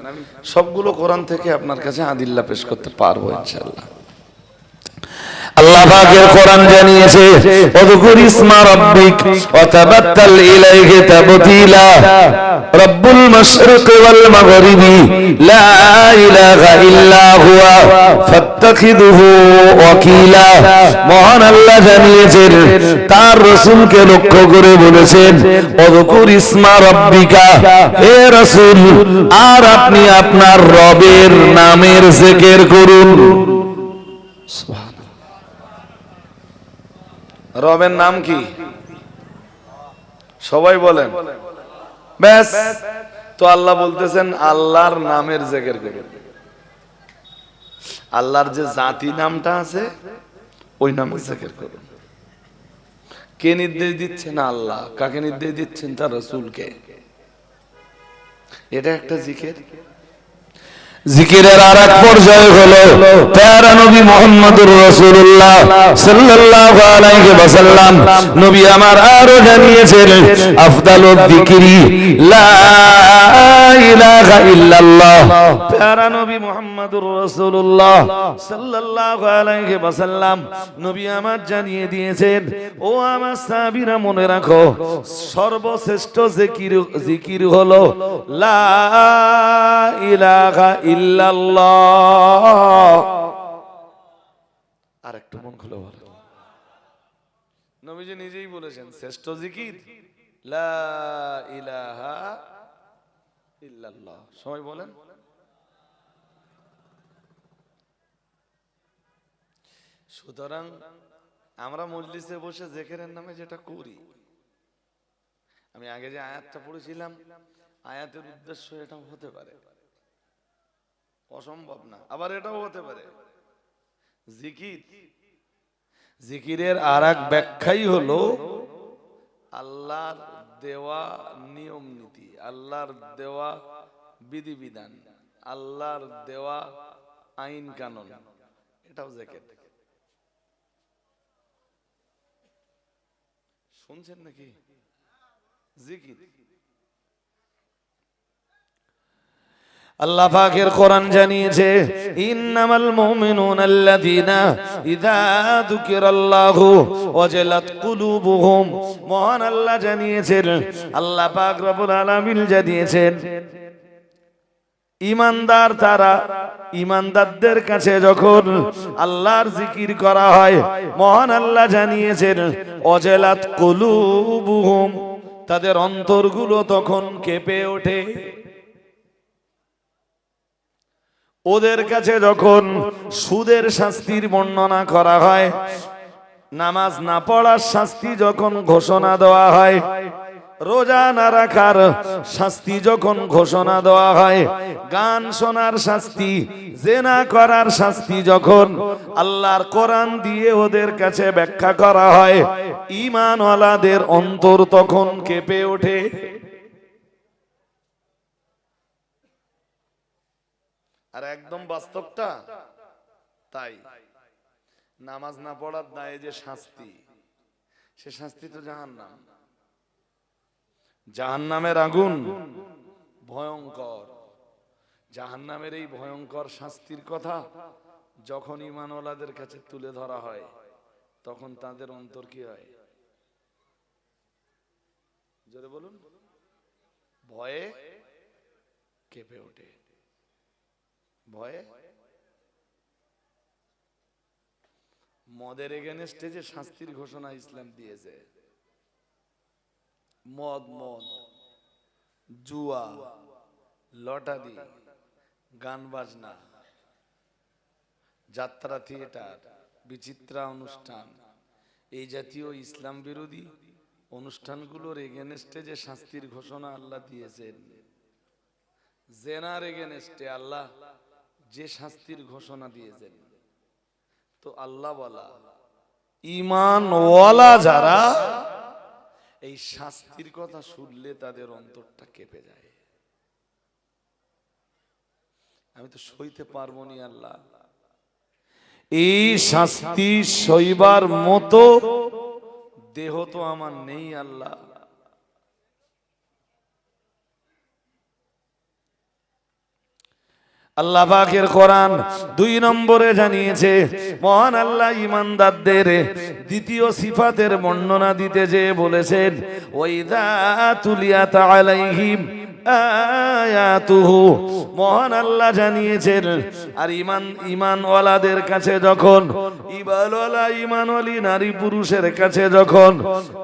সবগুলো কোরআন থেকে আপনার কাছে আদিল্লা পেশ করতে পারবো ইনশাআল্লাহ। আল্লাহ পাকের কোরআন জানিয়েছে, ওযকুর ইসমা রাব্বিক ওয়া তাবাত্তাল ইলাইহি তাবতিলা, রব্বুল মাশরিকি ওয়াল মাগরিবি লা ইলাহা ইল্লা হুয়া ফাত্তাখিযুহু ওয়াকিলা। মহান আল্লাহ জানিয়েছেন, তার রাসূলকে লক্ষ্য করে বলেছেন, ওযকুর ইসমা রাব্বিকা, হে রাসূল, আর আপনি আপনার রবের নামের জিকির করুন। রবের নাম কি? সবাই বলেন। ব্যাস, তো আল্লাহ বলতেছেন আল্লাহর নামের জিকির করুন। আল্লাহর যে জাতি নামটা আছে ওই নামের জিকির করুন। কে নির্দেশ দিচ্ছেন? আল্লাহ। কাকে নির্দেশ দিচ্ছেন? তার রাসূলকে। এটা একটা জিকির। জিকিরের আরেক পর্যায় হলো প্যারা নবী মুহাম্মদুর রাসূলুল্লাহ সাল্লাল্লাহু আলাইহি ওয়াসাল্লাম, নবী আমার আরো জানিয়েছেন, আফদালুদ যিকরি লা ইলাহা ইল্লাল্লাহ। প্যারা নবী মুহাম্মদুর রাসূলুল্লাহ সাল্লাল্লাহু আলাইহি ওয়াসাল্লাম, নবী আমার জানিয়ে দিয়েছেন, ও আমার সাহাবীরা মনে রাখো, সর্বশ্রেষ্ঠ জিকির হলো লা ইলাহা ইল্লাল্লাহ। আর একটু মন খুলে বলেন। নবীজি নিজেই বলেছেন শ্রেষ্ঠ জিকির লা ইলাহা ইল্লাল্লাহ। সবাই বলেন। সুতরাং আমরা মজলিসে বসে জিকিরের নামে যেটা করি, আমি আগে যে আয়াতটা পড়েছিলাম, আয়াতের উদ্দেশ্য এটাও হতে পারে, অসম্ভব না। আবার এটাও হতে পারে জিকিরের আর এক ব্যাখ্যাই হলো আল্লাহর দেওয়া নিয়ম নীতি, আল্লাহর দেওয়া বিধিবিধান, আল্লাহর দেওয়া আইন কানুন, এটাও জিকির। শুনছেন নাকি? জিকির। আল্লাহ পাকের কোরআন জানিয়েছে, ইন্নামাল মুমিনুনা আল্লাযীনা ইযা যুকিরাল্লাহু ওয়াজালাত কুলুবুহুম। মহান আল্লাহ জানিয়েছেন, আল্লাহ পাক রব্বুল আলামিন জানিয়েছেন, ঈমানদার তারা, ঈমানদারদের কাছে যখন আল্লাহর জিকির করা হয়, মহান আল্লাহ জানিয়েছেন ওয়াজালাত কুলুবুহুম, তাদের অন্তরগুলো তখন কেঁপে ওঠে। ওদের কাছে যখন সুদের শাস্তির বর্ণনা করা হয়, নামাজ না পড়ার শাস্তি যখন ঘোষণা দেওয়া হয়, রোজা না রাখার শাস্তি যখন ঘোষণা দেওয়া হয়, গান শোনার শাস্তি, জেনা করার শাস্তি যখন আল্লাহর কোরআন দিয়ে ওদের কাছে ব্যাখ্যা করা হয়, ঈমানওয়ালাদের অন্তর তখন কেঁপে ওঠে। আর একদম বাস্তবটা তাই। নামাজ না পড়ার দায়ে যে শাস্তি, সে শাস্তি তো জাহান্নাম। জাহান্নামের আগুন ভয়ঙ্কর। জাহান্নামের এই ভয়ঙ্কর শাস্তির কথা যখন ঈমানওয়ালাদের কাছে তুলে ধরা হয়, তখন তাদের অন্তর কি হয়? জোরে বলুন। ভয়ে কেঁপে ওঠে। ভয়ে। মদের এগেনস্টে যে শাস্তির ঘোষণা ইসলাম দিয়েছে, মদ, জুয়া, লটারি, গান বাজনা, যাত্রা থিয়েটার, বিচিত্রা অনুষ্ঠান, এই জাতীয় ইসলাম বিরোধী অনুষ্ঠানগুলোর এগেনস্টে যে শাস্তির ঘোষণা আল্লাহ দিয়েছেন, জেনার এগেনস্টে আল্লাহ যে শাস্তির ঘোষণা দিয়েছেন, তো আল্লাহ বলা ঈমানওয়ালা যারা এই শাস্তির কথা শুনলে তাদের অন্তরটা কেঁপে যায়। আমি তো সইতে পারবো নি আল্লাহ, এই শাস্তি সইবার মতো দেহ তো আমার নেই আল্লাহ। আল্লাহ পাকের কোরআন ২ নম্বরে জানিয়েছে, মহান আল্লাহ ঈমানদারদের দ্বিতীয় সিফাতের বর্ণনা দিতে যে বলেছেন, ওয়াইযা তুলিয়াত আলাইহিম আয়াতুহু, মহান আল্লাহ জানিয়েছেন, আর ঈমানওয়ালাদের কাছে যখন, ঈমানওয়ালী নারী পুরুষের কাছে যখন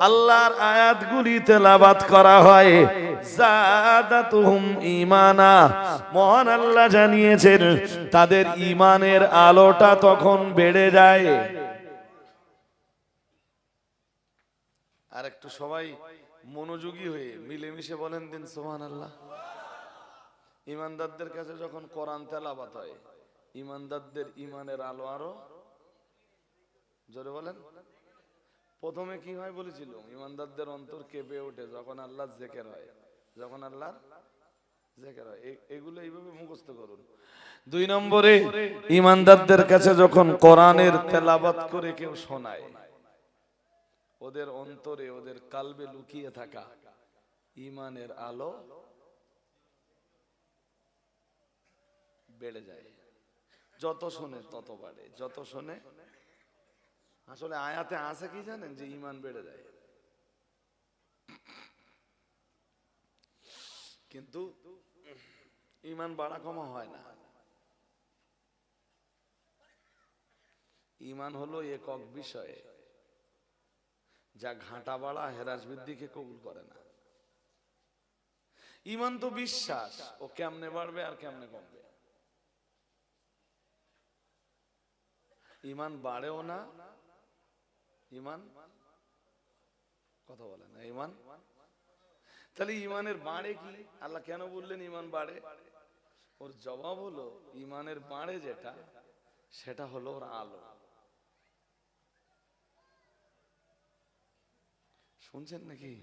আল্লাহর আয়াতগুলি তেলাওয়াত করা হয়, যাদাতুহুম ঈমানা, মহান আল্লাহ জানিয়েছেন তাদের ঈমানের আলোটা তখন বেড়ে যায়। আর একটু সবাই মনোযোগী হয়ে মিলেমিশে বলেন দিন সুবহানাল্লাহ। ঈমানদারদের কাছে যখন কোরআন তেলাওয়াত হয়, ঈমানদারদের ঈমানের আলো আরো জোরে বলেন। প্রথমে কি হয় বলেছিল? ঈমানদারদের অন্তর কেঁপে ওঠে যখন আল্লাহর জিকির হয়, যখন আল্লাহর জিকির হয়। এগুলো এইভাবে মুখস্থ করুন। ২ নম্বরে, ঈমানদারদের কাছে যখন কোরআনের তেলাওয়াত করে কেউ শোনায়, ওদের অন্তরে, ওদের কালবে লুকিয়ে থাকা ঈমানের আলো বেড়ে যায়। যত শোনে তত বাড়ে, যত শোনে। আসলে আয়াতে আছে কি জানেন, যে ঈমান বেড়ে যায়, কিন্তু ঈমান বাড়া কমা হয় না। ঈমান হলো একক বিষয়, যা ঘাটা বাড়া হেরাস বৃদ্ধিকে কবুল করে না। ঈমান তো বিশ্বাস, ও কেমনে বাড়বে আর কেমনে কমবে। ঈমান বাড়েও না, ঈমান কথা বলে না। ঈমান তাহলে ঈমানের বাড়ে কি? আল্লাহ কেন বললেন ঈমান বাড়ে? ওর জবাব হলো, ঈমানের বাড়ে যেটা, সেটা হলো ওর আলো। শুনছেন নাকি?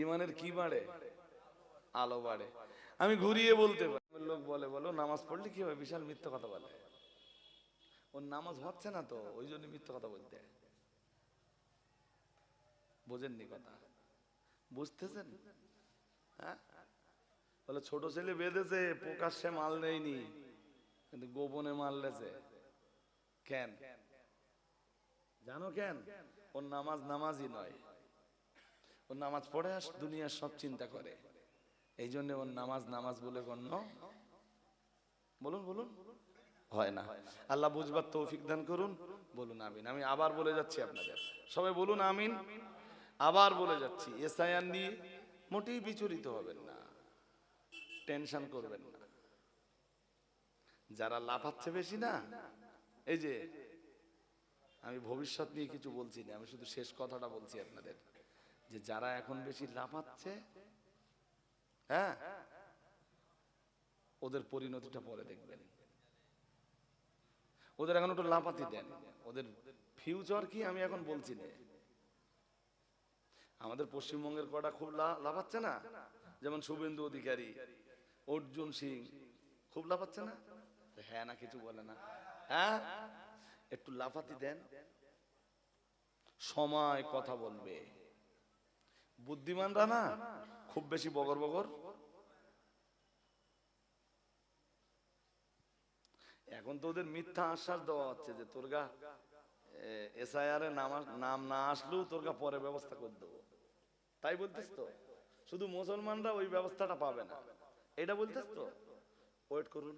ইমানের কি বাড়ে? আলো বাড়ে। আমি ঘুরিয়ে বলতে পারি, লোক বলে বলো নামাজ পড়লে কি হবে, বিশাল মিথ্যা কথা বলে। ওর নামাজ হচ্ছে না তো, ওই জন্য মিথ্যা কথা বলতে। বোঝেননি কথা? বুঝতেছেন? হ্যাঁ, বলে ছোট ছেলে বেঁধেছে, প্রকাশ্যে মাল নেয়নি, কিন্তু গোপনে মাল লেছে। কেন জানো? কেন? ওর নামাজ নামাজই নয়, ওর নামাজ পড়ে আর দুনিয়ার সব চিন্তা করে, এই জন্য ওর নামাজ নামাজ বলে গণ্য বলুন বলুন হয় না। আল্লাহ বুঝবার তৌফিক দান করুন, বলুন আমিন। আমি আবার বলে যাচ্ছি আপনাদের, সবাই বলুন আমিন। আবার বলে যাচ্ছি, এসআইআর নিয়ে মোটেই বিচলিত হবেন না, টেনশন করবেন না। যারা লাফাচ্ছে বেশি না, এই যে আমি ভবিষ্যৎ নিয়ে কিছু বলছি না, আমি শুধু শেষ কথাটা বলছি আপনাদের, যে যারা এখন বেশি লাফাচ্ছে, হ্যাঁ, ওদের পরিণতিটা পরে দেখবেন। ওদের এখন একটু লাফাতি দেন, ওদের ফিউচার কি আমি এখন বলছি না। আমাদের পশ্চিমবঙ্গের কটা খুব লাফাচ্ছে না, যেমন শুভেন্দু অধিকারী, অর্জুন সিং, খুব লাফাচ্ছে না? হ্যাঁ না কিছু বলে না? হ্যাঁ, একটু লাফাতি দেন, সময় কথা বলবে। বুদ্ধিমানরা না খুব বেশি বগর বগর। এখন তো ওদের মিথ্যা আশ্বাস দেওয়া হচ্ছে যে তোর গা এসআইআর এর নাম না আসলেও তোর গা পরে ব্যবস্থা করে দেবো, তাই বলতিস তো? শুধু মুসলমানরা ওই ব্যবস্থাটা পাবে না, এটা বলতিস তো? ওয়েট করুন,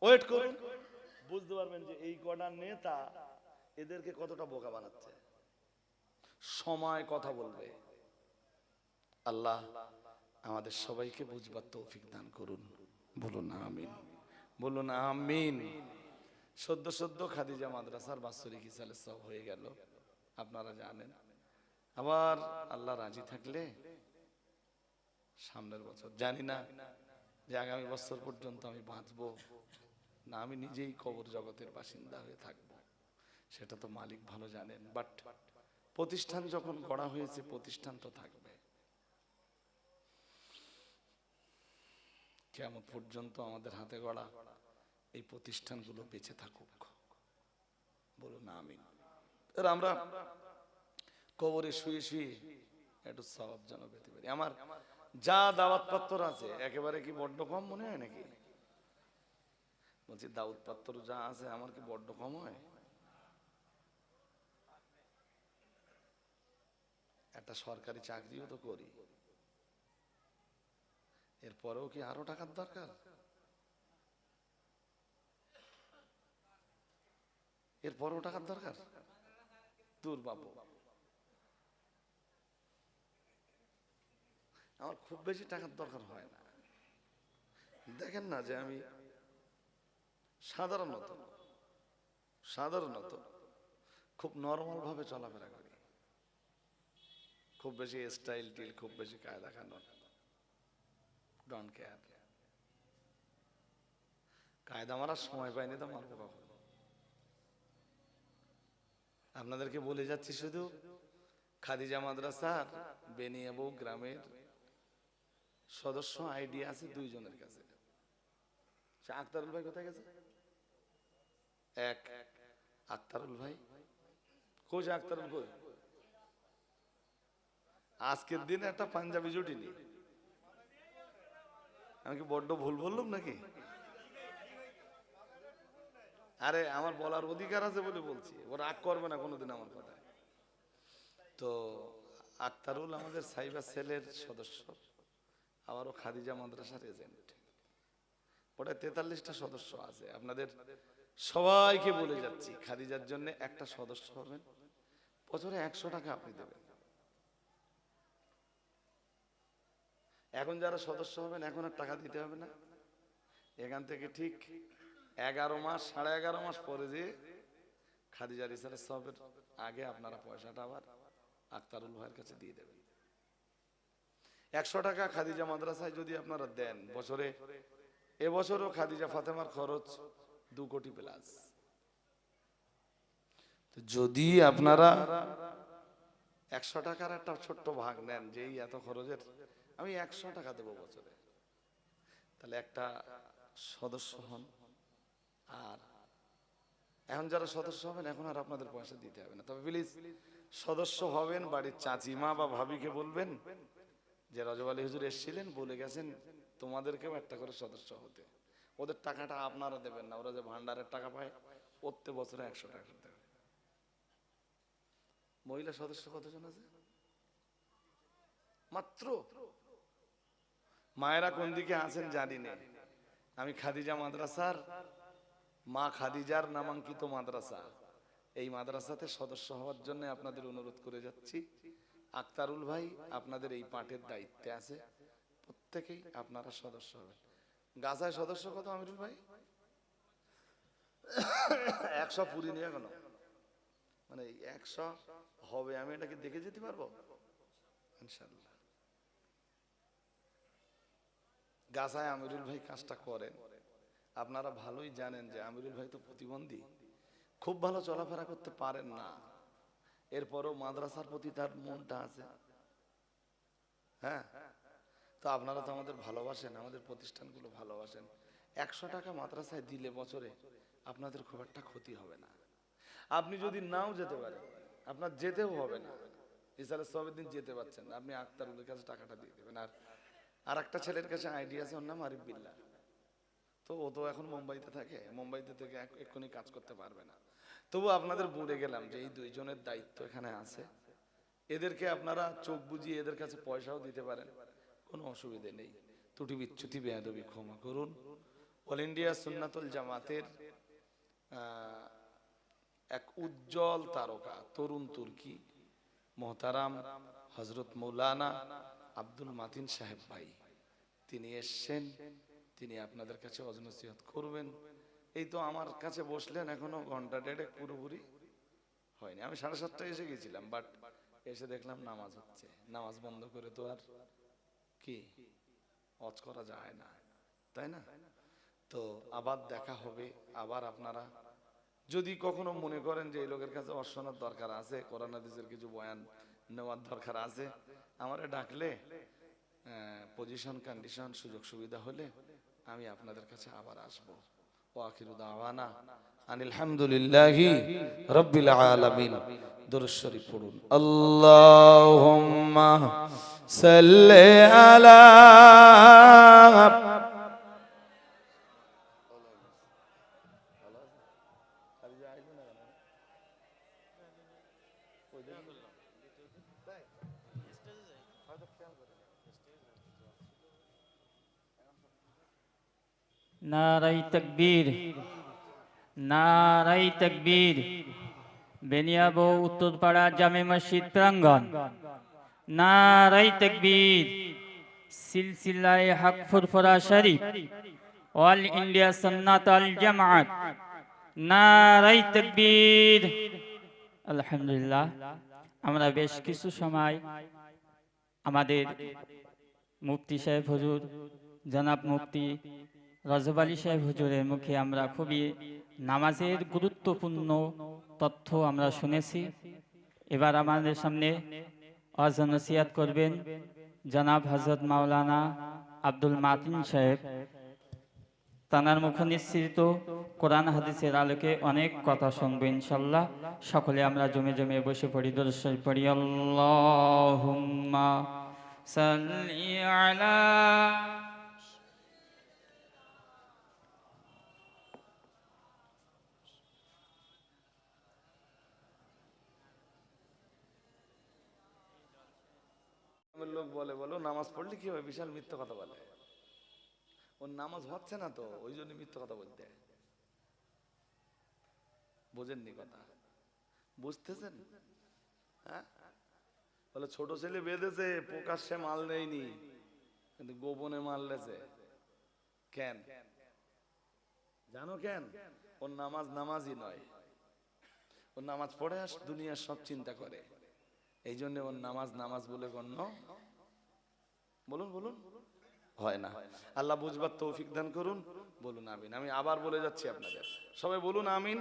ওয়েট করুন, বুঝতে পারবেন যে এই কটা নেতা এদেরকে কতটা বোকা বানাচ্ছে। সময় কথা বলবে। আল্লাহ আমাদের সবাইকে বুঝবার তৌফিক দান করুন, বলুন আমিন, বলুন আমিন। সদ্য সদ্য খাদিজা মাদ্রাসার বাৎসরিক ইসালে সব হয়ে গেল, আপনারা জানেন। আবার আল্লাহ রাজি থাকলে সামনের বছর, জানি না যে আগামী বছর পর্যন্ত আমি বাঁচবো না, আমি নিজেই কবর জগতের বাসিন্দা হয়ে থাকবো, সেটা তো মালিক ভালো জানেন। বাট প্রতিষ্ঠান যখন গড়া হয়েছে, প্রতিষ্ঠান তো থাকবে। কিয়ামত পর্যন্ত আমাদের হাতে গড়া এই প্রতিষ্ঠানগুলো বেঁচে থাকুক, বলুন আমিন। আমরা কবরে শুয়ে শুয়ে একটু সওয়াব যেন পেতে পারি। আমার যা দাওয়াত পাত্র আছে একেবারে কি বড্ড কম মনে হয় নাকি? বলছি দাওয়াত পাত্র যা আছে আমার কি বড্ড কম হয়? একটা সরকারি চাকরিও তো করি, এরপরেও কি আরো টাকার দরকার? এরপরেও টাকার দরকার? দূর বাবু, আমার খুব বেশি টাকার দরকার হয় না। দেখেন না যে আমি সাধারণত সাধারণত খুব নর্মাল ভাবে চলাফেরা করি, খুব বেশি স্টাইল টিল, খুব বেশি কায়দা কানুন, ডোন্ট কেয়ার। কায়দা মারার সময় পাইনি তো মারবো কখন? আপনাদেরকে বলে যাচ্ছি শুধু, খাদিজা মাদ্রাসার বেনিয়াবু গ্রামের সদস্য আইডি আছে 2 জনের কাছে। আক্তারুল ভাই কোথায় গেছে? এক আক্তারুল ভাই কই? আক্তারুল কই? আজকের দিনে একটা পাঞ্জাবি জুটিনি, আমি কি বড্ড ভুল বললাম নাকি? আরে আমার বলার অধিকার আছে বলে বলছি, ও রাগ করবে না কোনোদিন আমার কথা। তো আক্তারুল আমাদের সাইবার সেলের সদস্য, আবারও খাদিজা মাদ্রাসার এজেন্ট। ওটা 43টা সদস্য আছে। আপনাদের সবাইকে বলে যাচ্ছি, খাদিজার জন্য একটা সদস্য হবেন, বছরে 100 টাকা আপনি দেবেন। এখন যারা সদস্য হবেন এখন আর টাকা দিতে হবে না, এখান থেকে ঠিক 11 মাস 11.5 মাস পরে যে খাদিজা রিসার্চ সবের আগে আপনারা পয়সাটা আবার আক্তারুল ভাইয়ের কাছে দিয়ে দেবেন। 100 টাকা খাদিজা মাদ্রাসায় যদি আপনারা দেন বছরে, এবছরও খাদিজা ফাতেমার খরচ 2 কোটি প্লাস। যদি আপনারা 100 টাকার একটা ছোট্ট ভাগ নেন, যেই এত খরচের, আমি 100 টাকা দেবো বছরে, তাহলে একটা সদস্য হন। আর এখন যারা সদস্য হবেন এখন আর আপনাদের পয়সা দিতে হবে না, তবে প্লিজ সদস্য হবেন, বাড়ির চাচিমা বা ভাবিকে বলবেন যে রজব আলী হুজুর এসেছিলেন, বলে গেছেন তোমাদেরকেও একটা করে সদস্য হতে। ওদের টাকাটা আপনারা দেবেন না, ওরা যে ভান্ডারের টাকা পায় প্রত্যেক বছরে 100 টাকা করে দেবে। মহিলা সদস্য কতজন আছে? মাত্র। মায়েরা কোন দিকে আছেন জানি না, আমি খাদিজা মাদ্রাসার মা খাদিজার নামাঙ্কিত মাদ্রাসা, এই মাদ্রাসাতে সদস্য হওয়ার জন্য আপনাদের অনুরোধ করে যাচ্ছি। আক্তারুল ভাই আপনাদের এই পাঠের দায়িত্বে আছে, প্রত্যেকেই আপনারা সদস্য হবেন। গাছায় সদস্য কত আমিরুল ভাই? 100 পুরি নিয়ে এখনো, মানে 100 হবে, আমি এটাকে দেখে যেতে পারবো ইনশাল্লাহ। গাছায় আমিরুল ভাই কাজটা করেন, আপনারা ভালোই জানেন যে আমিরুল ভাই তো প্রতিবন্ধী, খুব ভালো চলাফেরা করতে পারেন না, এরপরও মাদ্রাসার প্রতি তার মনটা আছে। হ্যাঁ, তো আপনারা তো আমাদের ভালোবাসেন, আমাদের প্রতিষ্ঠানগুলো ভালোবাসেন। 100 টাকা মাদ্রাসায় দিলে বছরে আপনাদের খুব একটা ক্ষতি হবে না। আপনি যদি নাও যেতে পারেন, আপনার যেতেও হবে না, ইসালে সবের দিন যেতে পারছেন না, আপনি আক্তারুলের কাছে টাকাটা দিয়ে দেবেন। আর একটা ছেলের কাছে আইডিয়া আছে, ওর নাম আরিফ বিল্লাহ, তো ও তো এখন মুম্বাইতে থাকে, মুম্বাইতে থেকে এক্ষুনি কাজ করতে পারবে না, তবু আপনাদের বলে গেলাম যে এই দুইজনের দায়িত্ব এখানে আছে, এদেরকে আপনারা চোখ বুজিয়ে এদের কাছে পয়সাও দিতে পারেন, কোনো অসুবিধে নেই। ত্রুটি বিচ্যুতি বেয়াদবি ক্ষমা করুন। অল ইন্ডিয়া সুন্নাতুল জামাতের এক উজ্জ্বল তারকা তরুণ তুর্কি মোহতারাম হজরত মৌলানা আব্দুল মাতিন সাহেব ভাই, তিনি এসছেন, তিনি আপনাদের কাছে ওয়াজ নসিহত করবেন। এই তো আমার কাছে বসলেন, এখনো ঘন্টা দেড়েক পুরোপুরি হয়নি, আমি 7:30টায় এসে গেছিলাম, বাট এসে দেখলাম নামাজ হচ্ছে, নামাজ বন্ধ করে তো আর কি ওয়াজ করা যায় না, তাই না? তো আবার দেখা হবে, আবার আপনারা যদি কখনো মনে করেন যে এই লোকের কাছে ওয়াজ শোনার দরকার আছে, কোরআন হাদিসের কিছু বয়ান নেওয়ার দরকার আছে, আমারে ডাকলে পজিশন কন্ডিশন সুযোগ সুবিধা হলে আমি আপনাদের কাছে আবার আসবো। ওয়াখিরু দাওয়ানা আনিল হামদুলিল্লাহি রাব্বিল আলামিন। দুরূদ শরীফ পড়ুন। আল্লাহুম্মা সাল্লি আলা নারাই তাকবীর, নারাই তাকবীর। বেনিয়াবো উত্তরপাড়া জামে মসজিদ প্রাঙ্গণ। নারাই তাকবীর। সিলসিলায়ে হক ফুরফুরা শরীফ, অল ইন্ডিয়া সুন্নাত আল জামাত। নারাই তাকবীর। আলহামদুলিল্লাহ, আমরা বেশ কিছু সময় আমাদের মুফতি সাহেব হুজুর, জনাব মুফতি রজব আলী সাহেব হুজুরের মুখে আমরা খুবই নামাজের গুরুত্বপূর্ণ তথ্য আমরা শুনেছি। এবার আমাদের সামনে ওয়াজ নসিহত করবেন জনাব হযরত মাওলানা আব্দুল মাতিন সাহেব। তানার মুখ নিঃসৃত কোরআন হাদিসের আলোকে অনেক কথা শুনবো ইনশাল্লাহ। সকলে আমরা জমে জমে বসে পড়ি, দরুদ শরীফ পড়ি। আল্লাহুম্মা সাল্লি আলা লোক বলে বলো নামাজ পড়লে কি হবে, বিশাল মিথ্যা কথা বলে, ওর নামাজ হচ্ছে না তো ওই জন্য মিথ্যা কথা বলতে। বোঝেননি কথা, বুঝতেছেন? হ্যাঁ, বলে ছোট ছেলে বেঁধেছে, প্রকাশ্যে মাল নেয়নি কিন্তু গোপনে মাল লেছে। কেন জানো? কেন? ওর নামাজ নামাজই নয়, ওর নামাজ পড়ে আর দুনিয়ার সব চিন্তা করে, এই জন্য ওর নামাজ নামাজ বলে গণ্য বলুন বলুন হয় না। আল্লাহ বুঝবার তৌফিক দান করুন, বলুন আমিন। আমি আবার বলে যাচ্ছি আপনাদের, সবাই বলুন আমিন।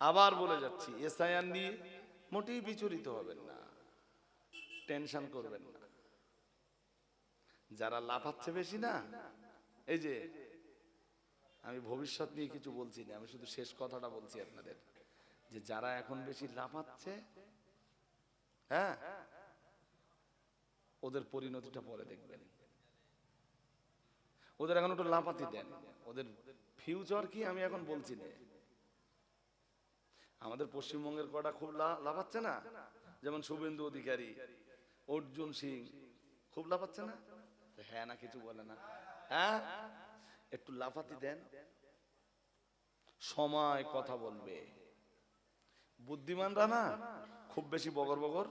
আবার বলে যাচ্ছি, এসআইআর নিয়ে মোটেই বিচলিত হবেন না, টেনশন করবেন না। যারা লাফাচ্ছে বেশি না, এই যে আমি ভবিষ্যৎ নিয়ে কিছু বলছি না, আমি শুধু শেষ কথাটা বলছি আপনাদের, যে যারা এখন বেশি লাফাচ্ছে, হ্যাঁ, ওদের পরিণতিটা পরে দেখবেন। ওদের এখন একটু লাফাতে দেন, ওদের ফিউচার কি আমি এখন বলছি না। আমাদের পশ্চিমবঙ্গের কটা খুব লাফাচ্ছে না, যেমন শুভেন্দু অধিকারী, অর্জুন সিং, খুব লাফাচ্ছে না? হ্যাঁ না কিছু বলে না, হ্যাঁ, একটু লাফাতে দেন, সময় কথা বলবে। বুদ্ধিমানরা না খুব বেশি বগর বগর।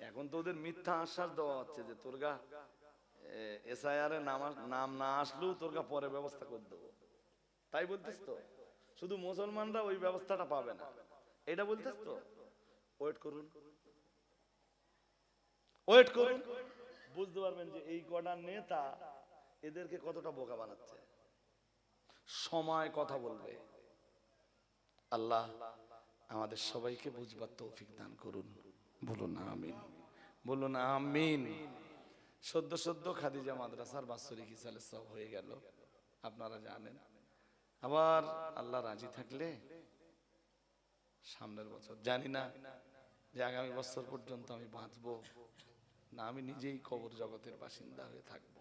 এখন তো ওদের মিথ্যা আশ্বাস দেওয়া হচ্ছে যে তোর গা এসআইআর এ নাম না আসলেও তোর গা পরে ব্যবস্থা করে দেবো, তাই বলতেছ তো। শুধু মুসলমানরা ওই ব্যবস্থাটা পাবে না, এটা বলতেছ তো। ওয়েট করুন, ওয়েট করুন, বুঝতে পারবেন যে এই কটা নেতা এদেরকে কতটা বোকা বানাচ্ছে। সময় কথা বলবে। আল্লাহ আমাদের সবাইকে বুঝবার তৌফিক দান করুন, বলুন আমিন, বলুন আমিন। সদ্য খাদিজা মাদ্রাসার বাৎসরিক ইসালে সব হয়ে গেল, আপনারা জানেন। আবার আল্লাহ রাজি থাকলে সামনের বছর, জানি না যে আগামী বছর পর্যন্ত আমি বাঁচবো না, আমি নিজেই কবর জগতের বাসিন্দা হয়ে থাকবো,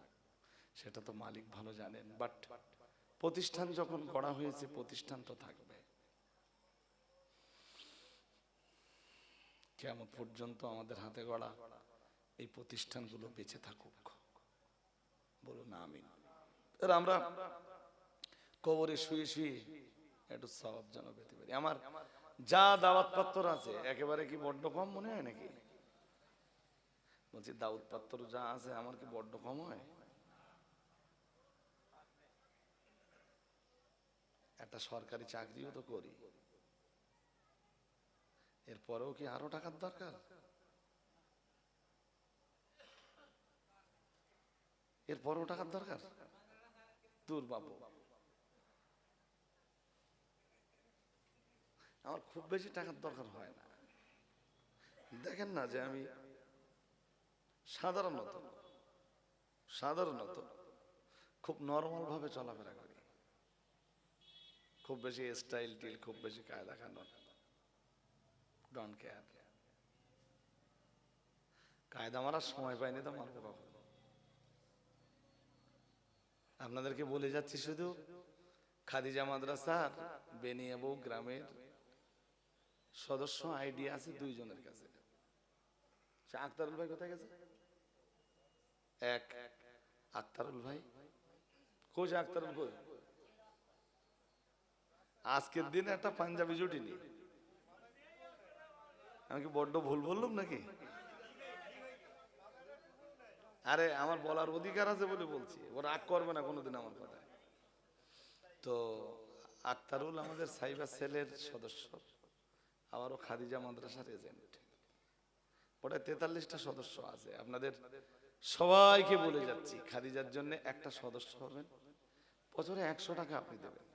সেটা তো মালিক ভালো জানেন। বাট প্রতিষ্ঠান যখন গড়া হয়েছে, প্রতিষ্ঠান তো থাকবে কিয়ামত পর্যন্ত। আমাদের হাতে গড়া এই প্রতিষ্ঠানগুলো বেঁচে থাকুক, বলুন আমিন। আমরা কবরে শুয়ে শুয়ে একটু সওয়াব যেন পেতে পারি। আমার যা দাওয়াত পত্র আছে একেবারে কি বড্ড কম মনে হয় নাকি? বলছি দাওয়াত পত্র যা আছে আমার কি বড্ড কম হয়? একটা সরকারি চাকরিও তো করি, এরপরেও কি আরো টাকার দরকার? এরপরেও টাকার দরকার? দূর বাবু, আমার খুব বেশি টাকার দরকার হয় না। দেখেন না যে আমি সাধারণত খুব নরমাল ভাবে চলাফেরা করি, খুব বেশি স্টাইল টিল, খুব বেশি কায়দা কানুন, ডোন্ট কেয়ার। কায়দা মারার সময় পাইনি তো মারবো কখন? আপনাদেরকে বলে যাচ্ছি, শুধু খাদিজা মাদ্রাসার বেনিয়াবু গ্রামের সদস্য আইডি আছে 2 জনের কাছে। আক্তারুল ভাই কোথায় গেছে? এক আক্তারুল ভাই কই? আক্তারুল কই? আজকের দিনে একটা পাঞ্জাবি জুটিনি, আমি কি বড্ড ভুল বললাম নাকি? আরে আমার বলার অধিকার আছে বলে বলছি, ও রাগ করবে না কোনোদিন আমার কথা। তো আক্তারুল আমাদের সাইবার সেলের সদস্য, আবারও খাদিজা মাদ্রাসার এজেন্ট। ওটা 43টা সদস্য আছে। আপনাদের সবাইকে বলে যাচ্ছি, খাদিজার জন্য একটা সদস্য হবেন, বছরে 100 টাকা আপনি দেবেন।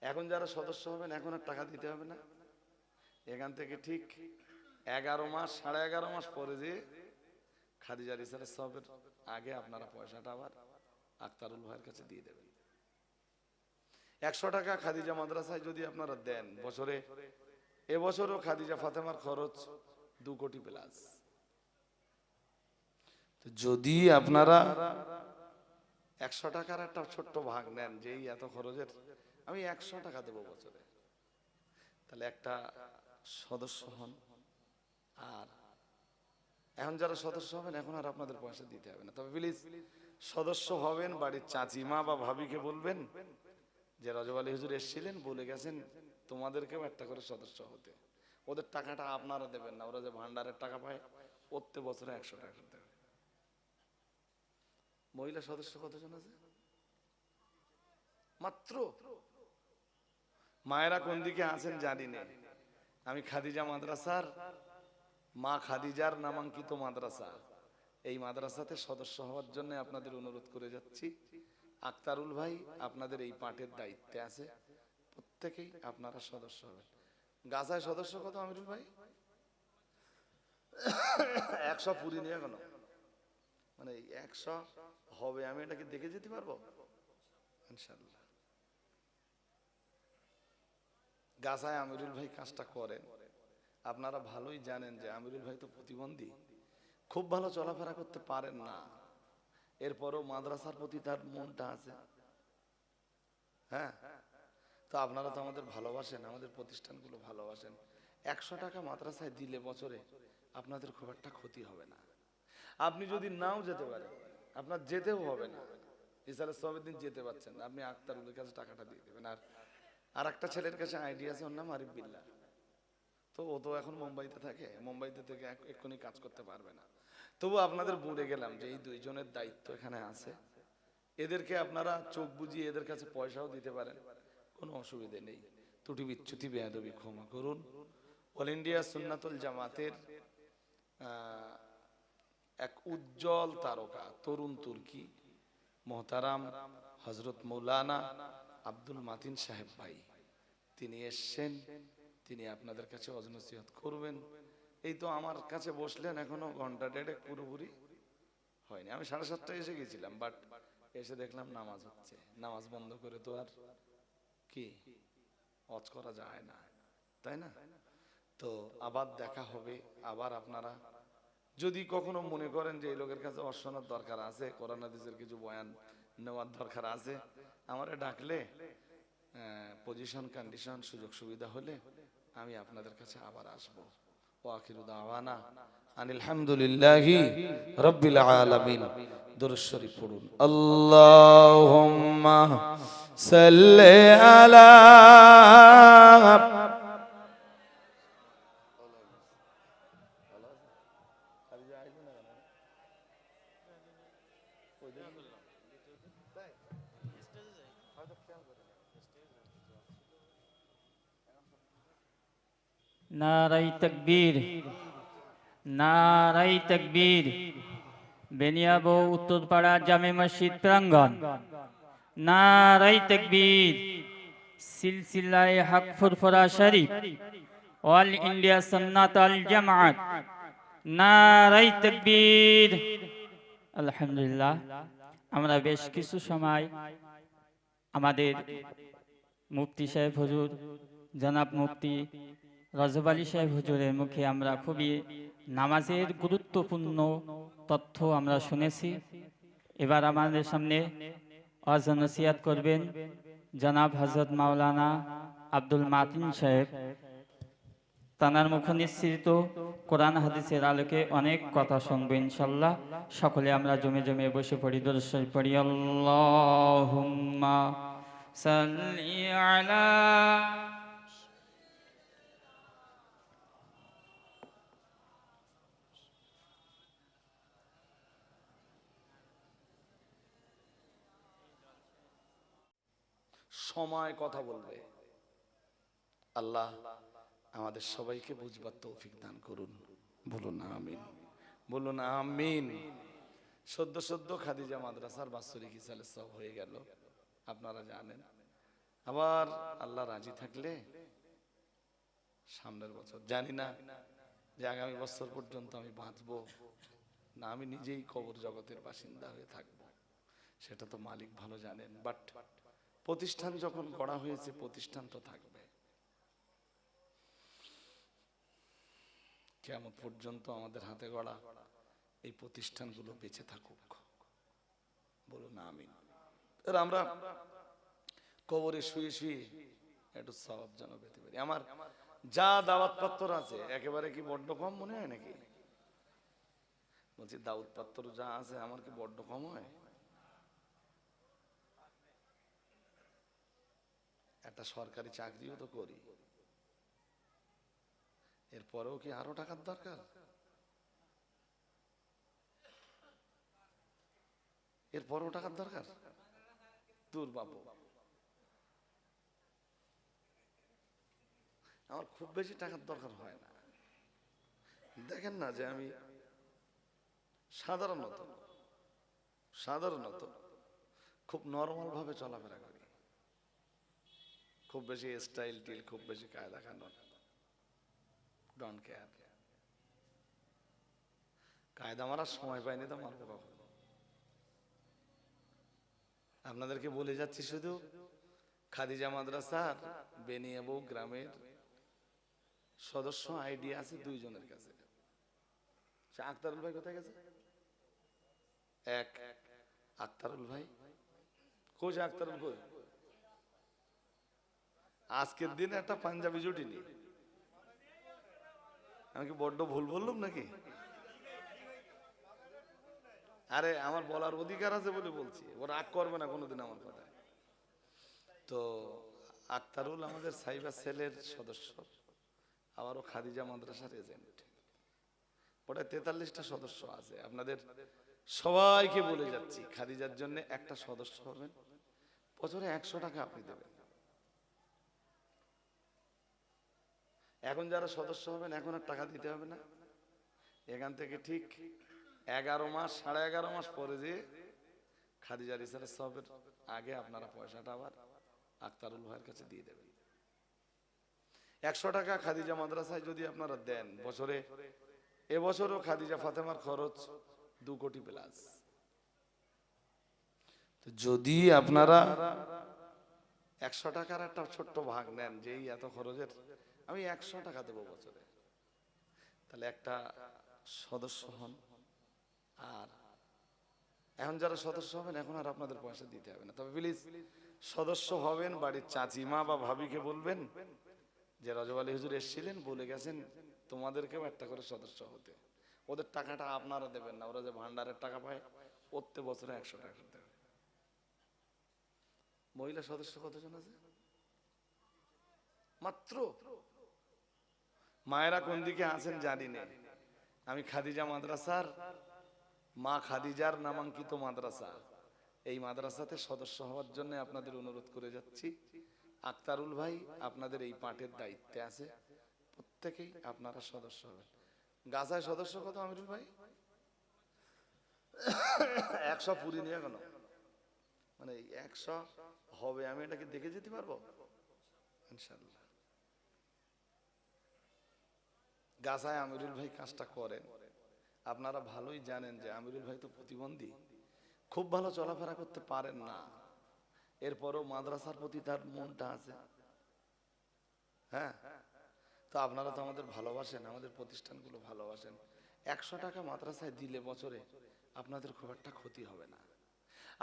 এখন যারা সদস্য হবেন এখন আর টাকা দিতে হবে না, এখান থেকে ঠিক 11 মাস 11.5 মাস পরে যে খাদিজা রিসার্চ সবের আগে আপনারা পয়সাটা আবার আক্তারুল ভাইয়ের কাছে দিয়ে দেবেন। 100 টাকা খাদিজা মাদ্রাসায় যদি আপনারা দেন বছরে, এবছরও খাদিজা ফাতেমার খরচ 2 কোটি প্লাস। যদি আপনারা 100 টাকার একটা ছোট্ট ভাগ নেন, যেই এত খরচের আমি 100 টাকা দেবো বছরে, তাহলে একটা সদস্য হন। আর এখন যারা সদস্য হবেন এখন আর আপনাদের পয়সা দিতে হবে না। তবে প্লিজ সদস্য হবেন, বাড়ির চাচিমা বা ভাবিকে বলবেন যে রজব আলী হুজুর এসেছিলেন, বলে গেছেন তোমাদেরকেও একটা করে সদস্য হতে। ওদের টাকাটা আপনারা দেবেন না, ওরা যে ভান্ডারের টাকা পায় প্রত্যেক বছরে 100 টাকা দেবে। মহিলা সদস্য কতজন আছে? মাত্র। মায়েরা কোন দিকে আছেন জানি না। আমি খাদিজা মাদ্রাসার, মা খাদিজার নামাঙ্কিত মাদ্রাসা, এই মাদ্রাসাতে সদস্য হওয়ার জন্য আপনাদের অনুরোধ করে যাচ্ছি। আক্তারুল ভাই আপনাদের এই পাঠের দায়িত্বে আছে, প্রত্যেকেই আপনারা সদস্য হবেন। গাজায় সদস্য কত আমিরুল ভাই? 100 পুরি নিয়ে কেন, মানে 100 হবে, আমি এটাকে দেখে যেতে পারবো ইনশাল্লাহ। গাজায় আমিরুল ভাই কাজটা করেন, আপনারা ভালোই জানেন যে আমিরুল ভাই তো প্রতিবন্ধী, খুব ভালো চলাফেরা করতে পারেন না, এরপরও মাদ্রাসার প্রতি তার মনটা আছে। হ্যাঁ, তো আপনারা তো আমাদের ভালোবাসেন, আমাদের প্রতিষ্ঠানগুলো ভালোবাসেন। 100 টাকা মাদ্রাসায় দিলে বছরে আপনাদের খুব একটা ক্ষতি হবে না। আপনি যদি নাও যেতে পারেন, আপনার যেতেও হবে না, ইসালের সবের দিন যেতে পারছেন না, আপনি আক্তারুলের কাছে টাকাটা দিয়ে দেবেন। আর একটা ছেলের কাছে আইডিয়া আছে, ওর নাম আরিফ বিল্লাহ, তো ও তো এখন মুম্বাইতে থাকে, মুম্বাইতে থেকে এক্ষুনি কাজ করতে পারবে না। তবু আপনাদের বলে গেলাম যে এই দুইজনের দায়িত্ব এখানে আছে, এদেরকে আপনারা চোখ বুজিয়ে এদের কাছে পয়সাও দিতে পারেন, কোনো অসুবিধে নেই। ত্রুটি বিচ্যুতি বেয়াদবি ক্ষমা করুন। অল ইন্ডিয়া সুন্নাতুল জামাতের এক উজ্জ্বল তারকা তরুণ তুর্কি মোহতারাম হজরত মৌলানা আব্দুল মাতিন সাহেব ভাই, তিনি এসছেন, তিনি আপনাদের কাছে ওয়াজ নসিহত করবেন। এই তো আমার কাছে বসলেন, এখনো ঘন্টা দেড়েক পুরোপুরি হয়নি। আমি 7:30টায় এসে গেছিলাম, বাট এসে দেখলাম নামাজ হচ্ছে। নামাজ বন্ধ করে তো আর কি ওয়াজ করা যায় না, তাই না? তো আবার দেখা হবে। আবার আপনারা যদি কখনো মনে করেন যে এই লোকের কাছে ওয়াজ শোনার দরকার আছে, কোরআন হাদিসের কিছু বয়ান নেওয়ার দরকার আছে, আমারে ডাকলে পজিশন কন্ডিশন সুযোগ সুবিধা হলে আমি আপনাদের কাছে আবার আসবো। ওয়াখিরু দাওয়ানা আনিল হামদুলিল্লাহি রাব্বিল আলামিন। দুরূদ শরীফ পড়ুন। আল্লাহুম্মা সাল্লি আলা নারাই তাকবীর, নারাই তাকবীর। বেনিয়াবো উত্তরপাড়া জামে মসজিদ প্রাঙ্গণ। নারাই তাকবীর। সিলসিলায়ে হক ফুরফুরা শরীফ, অল ইন্ডিয়া সুন্নাত আল জামাত। নারাই তাকবীর। আলহামদুলিল্লাহ, আমরা বেশ কিছু সময় আমাদের মুফতি সাহেব হুজুর, জনাব মুফতি রজব আলী সাহেব হুজুরের মুখে আমরা খুবই নামাজের গুরুত্বপূর্ণ তথ্য আমরা শুনেছি। এবার আমাদের সামনে ওয়াজ নসিহত করবেন জনাব হযরত মাওলানা আব্দুল মাতিন সাহেব। তানার মুখ নিঃসৃত কোরআন হাদিসের আলোকে অনেক কথা শুনবো ইনশাল্লাহ। সকলে আমরা জমে জমে বসে পড়ি, দরুদ শরীফ পড়ি। আল্লাহুম্মা সাল্লি আলা। সময় কথা বলবে। আল্লাহ আমাদের সবাইকে বুঝবার তৌফিক দান করুন। বলুন আমিন, বলুন আমিন। সদ্য সদ্য খাদিজা মাদ্রাসার বাৎসরিক ইসালে সব হয়ে গেল, আপনারা জানেন। আবার আল্লাহ রাজি থাকলে সামনের বছর, জানি না যে আগামী বছর পর্যন্ত আমি বাঁচবো না আমি নিজেই কবর জগতের বাসিন্দা হয়ে থাকবো, সেটা তো মালিক ভালো জানেন। বাট প্রতিষ্ঠান যখন গড়া হয়েছে, প্রতিষ্ঠান তো থাকবে কিয়ামত পর্যন্ত। আমাদের হাতে গড়া এই প্রতিষ্ঠানগুলো বেঁচে থাকুক, বলুন আমিন। আমরা কবরে শুয়ে শুয়ে একটু সওয়াব যেন পেতে পারি। আমার যা দাওয়াত পত্র আছে একেবারে কি বড্ড কম মনে হয় নাকি? বলছি দাওয়াত পত্র যা আছে আমার কি বড্ড কম হয়? একটা সরকারি চাকরিও তো করি, এরপরেও কি আরো টাকার দরকার? এরপরেও টাকার দরকার? দূর বাবু, আমার খুব বেশি টাকার দরকার হয় না। দেখেন না যে আমি সাধারণত খুব নরমাল ভাবে চলাফেরা করি, খুব খুব বেশি স্টাইল টিল, খুব বেশি কায়দা কানুন, ডোন্ট কেয়ার। কায়দা মারার সময় পাইনি তো মারবো কখন। আপনাদেরকে বলে যাচ্ছি শুধু খাদিজা মাদ্রাসার বেনিয়াবু গ্রামের সদস্য আইডি আছে 2 জনের কাছে। সে আক্তারুল ভাই কোথায় গেছে? এক আক্তারুল ভাই কই? আক্তারুল কই? আজকের দিনে একটা পাঞ্জাবি জুটিনি। আমি কি বড্ড ভুল বললাম নাকি? আরে আমার বলার অধিকার আছে বলে বলছি, ওরা রাগ করবে না কোনোদিন আমার কথা। তো আক্তারুল আমাদের সাইবার সেলের সদস্য, আবারও খাদিজা মাদ্রাসার এজেন্ট। ওটা 43টা সদস্য আছে। আপনাদের সবাইকে বলে যাচ্ছি, খাদিজার জন্য একটা সদস্য হবেন, বছরে 100 টাকা আপনি দেবেন। এখন যারা সদস্য হবেন এখন আর টাকা দিতে হবে না। এখান থেকে ঠিক 11 মাস 11.5 মাস পরে যে খাদিজা রিসার্চ সাহেবের আগে আপনারা পয়সাটা আবার আক্তারুল ভাইয়ের কাছে দিয়ে দেবেন। 100 টাকা খাদিজা মাদ্রাসায় যদি আপনারা দেন বছরে, এবছরও খাদিজা ফাতেমার খরচ 2 কোটি প্লাস। তো যদি আপনারা 100 টাকার একটা ছোট্ট ভাগ নেন, যেই এত খরচের আমি 100 টাকা দেবো বছরে, তাহলে একটা সদস্য হন। আর এখন যারা সদস্য হবেন এখন আর আপনাদের পয়সা দিতে হবে না। তবে প্লিজ সদস্য হবেন, বাড়ির চাচিমা বা ভাবিকে বলবেন যে রজব আলী হুজুর এসেছিলেন, বলে গেছেন তোমাদেরকেও একটা করে সদস্য হতে। ওদের টাকাটা আপনারা দেবেন না, ওরা যে ভান্ডারের টাকা পায় প্রত্যেক বছরে 100 টাকা দেবে। মহিলা সদস্য কতজন আছে? মাত্র। মায়েরা কোন দিকে আছেন জানি না। আমি খাদিজা মাদ্রাসার, মা খাদিজার নামাঙ্কিত মাদ্রাসা, এই মাদ্রাসাতে সদস্য হওয়ার জন্য আপনাদের অনুরোধ করে যাচ্ছি। আক্তারুল ভাই আপনাদের এই পাঠের দায়িত্বে আছে, প্রত্যেকেই আপনারা সদস্য হবেন। গাছায় সদস্য কত আমিরুল ভাই? 100 পুরি নিয়ে কেন, মানে 100 হবে, আমি এটাকে দেখে যেতে পারবো ইনশাল্লাহ। গাছায় আমিরুল ভাই কাজটা করেন, আপনারা ভালোই জানেন যে আমিরুল ভাই তো প্রতিবন্ধী, খুব ভালো চলাফেরা করতে পারেন না, এরপরও মাদ্রাসার প্রতি তার মনটা আছে। হ্যাঁ, তো আপনারা তো আমাদের ভালোবাসেন, আমাদের প্রতিষ্ঠানগুলো ভালোবাসেন। 100 টাকা মাদ্রাসায় দিলে বছরে আপনাদের খুব একটা ক্ষতি হবে না।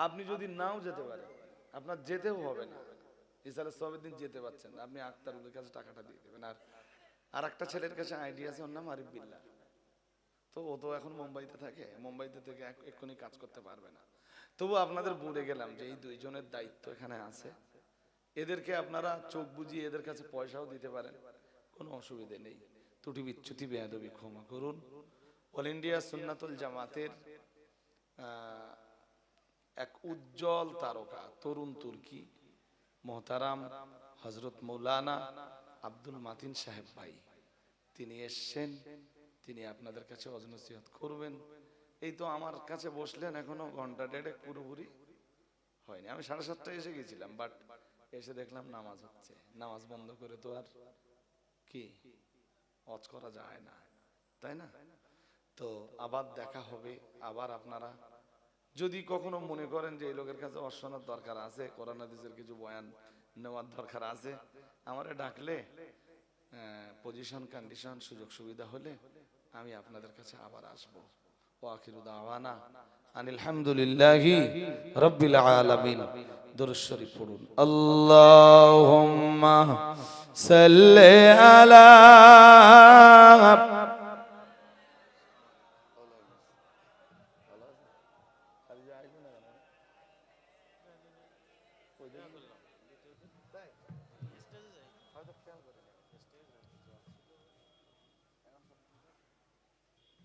আপনি যদি নাও যেতে পারেন, আপনার যেতেও হবে না, ইসালের সবের দিন যেতে পারছেন, আপনি আক্তারুলের কাছে টাকাটা দিয়ে দেবেন। আর একটা ছেলের কাছে আইডিয়া আছে, ওর নাম আরিফ বিল্লাহ। তো ও তো এখন মুম্বাইতে থাকে, মুম্বাইতে থেকে এক্ষুনি কাজ করতে পারবে না। তবু আপনাদের বলে গেলাম যে এই 2 জনের দায়িত্ব এখানে আছে, এদেরকে আপনারা চোখ বুজিয়ে এদের কাছে পয়সাও দিতে পারেন, কোনো অসুবিধে নেই। ত্রুটি বিচ্যুতি বেয়াদবি ক্ষমা করুন। অল ইন্ডিয়া সুন্নাতুল জামাতের এক উজ্জ্বল তারকা, তরুণ তুর্কি মোহতারাম হযরত মৌলানা আব্দুল মাতিন সাহেব ভাই, তিনি এসেছেন, তিনি আপনাদের কাছে ওয়াজ নসিহত করবেন। এই তো আমার কাছে বসলেন, এখনো ঘন্টা 1.5 পুরোপুরি হয়নি। আমি 7:30টায় এসে গেছিলাম, বাট এসে দেখলাম নামাজ হচ্ছে। নামাজ বন্ধ করে তো আর কি ওয়াজ করা যায় না, তাই না? তো আবার দেখা হবে। আবার আপনারা যদি কখনো মনে করেন যে এই লোকের কাছে ওয়াজ শোনার দরকার আছে, কোরআন হাদিসের কিছু বয়ান নেওয়ার দরকার আছে, আমারে ডাকলে, পজিশন কন্ডিশন সুযোগ সুবিধা হলে আমি আপনাদের কাছে আবার আসবো। ওয়া আখিরু দাওয়ানা আনিল হামদুলিল্লাহি রাব্বিল আলামিন। দুরূদ শরীফ পড়ুন। আল্লাহুম্মা সাল্লি আলা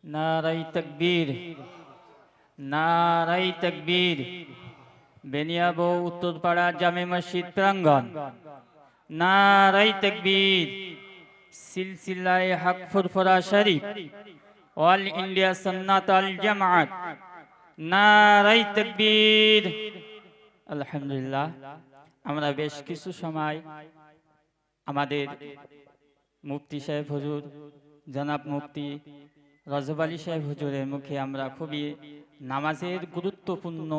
নারাই তাকবীর, নারাই তাকবীর। বেনিয়াবো উত্তরপাড়া জামে মসজিদ প্রাঙ্গণ, নারাই তাকবীর। সিলসিলায়ে হক ফুরফুরা শরীফ, অল ইন্ডিয়া সুন্নাত আল জামাত, নারাই তাকবীর। আলহামদুলিল্লাহ, আমরা বেশ কিছু সময় আমাদের মুফতি সাহেব হুজুর জনাব মুফতি রজব আলী সাহেব হুজুরের মুখে আমরা খুবই নামাজের গুরুত্বপূর্ণ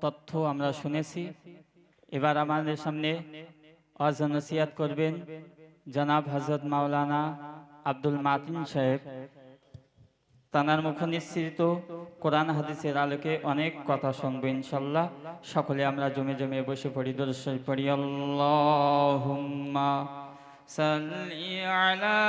তথ্য আমরা শুনেছি। এবার আমাদের সামনে ওয়াজ ও নসিহত করবেন জনাব হযরত মাওলানা আব্দুল মাতিন সাহেব। তানার মুখ নিঃসৃত কোরআন হাদিসের আলোকে অনেক কথা শুনবো ইনশাল্লাহ। সকলে আমরা জমে জমে বসে পড়ি, দরুদ শরীফ পড়ি। আল্লাহুম্মা সাল্লি আলা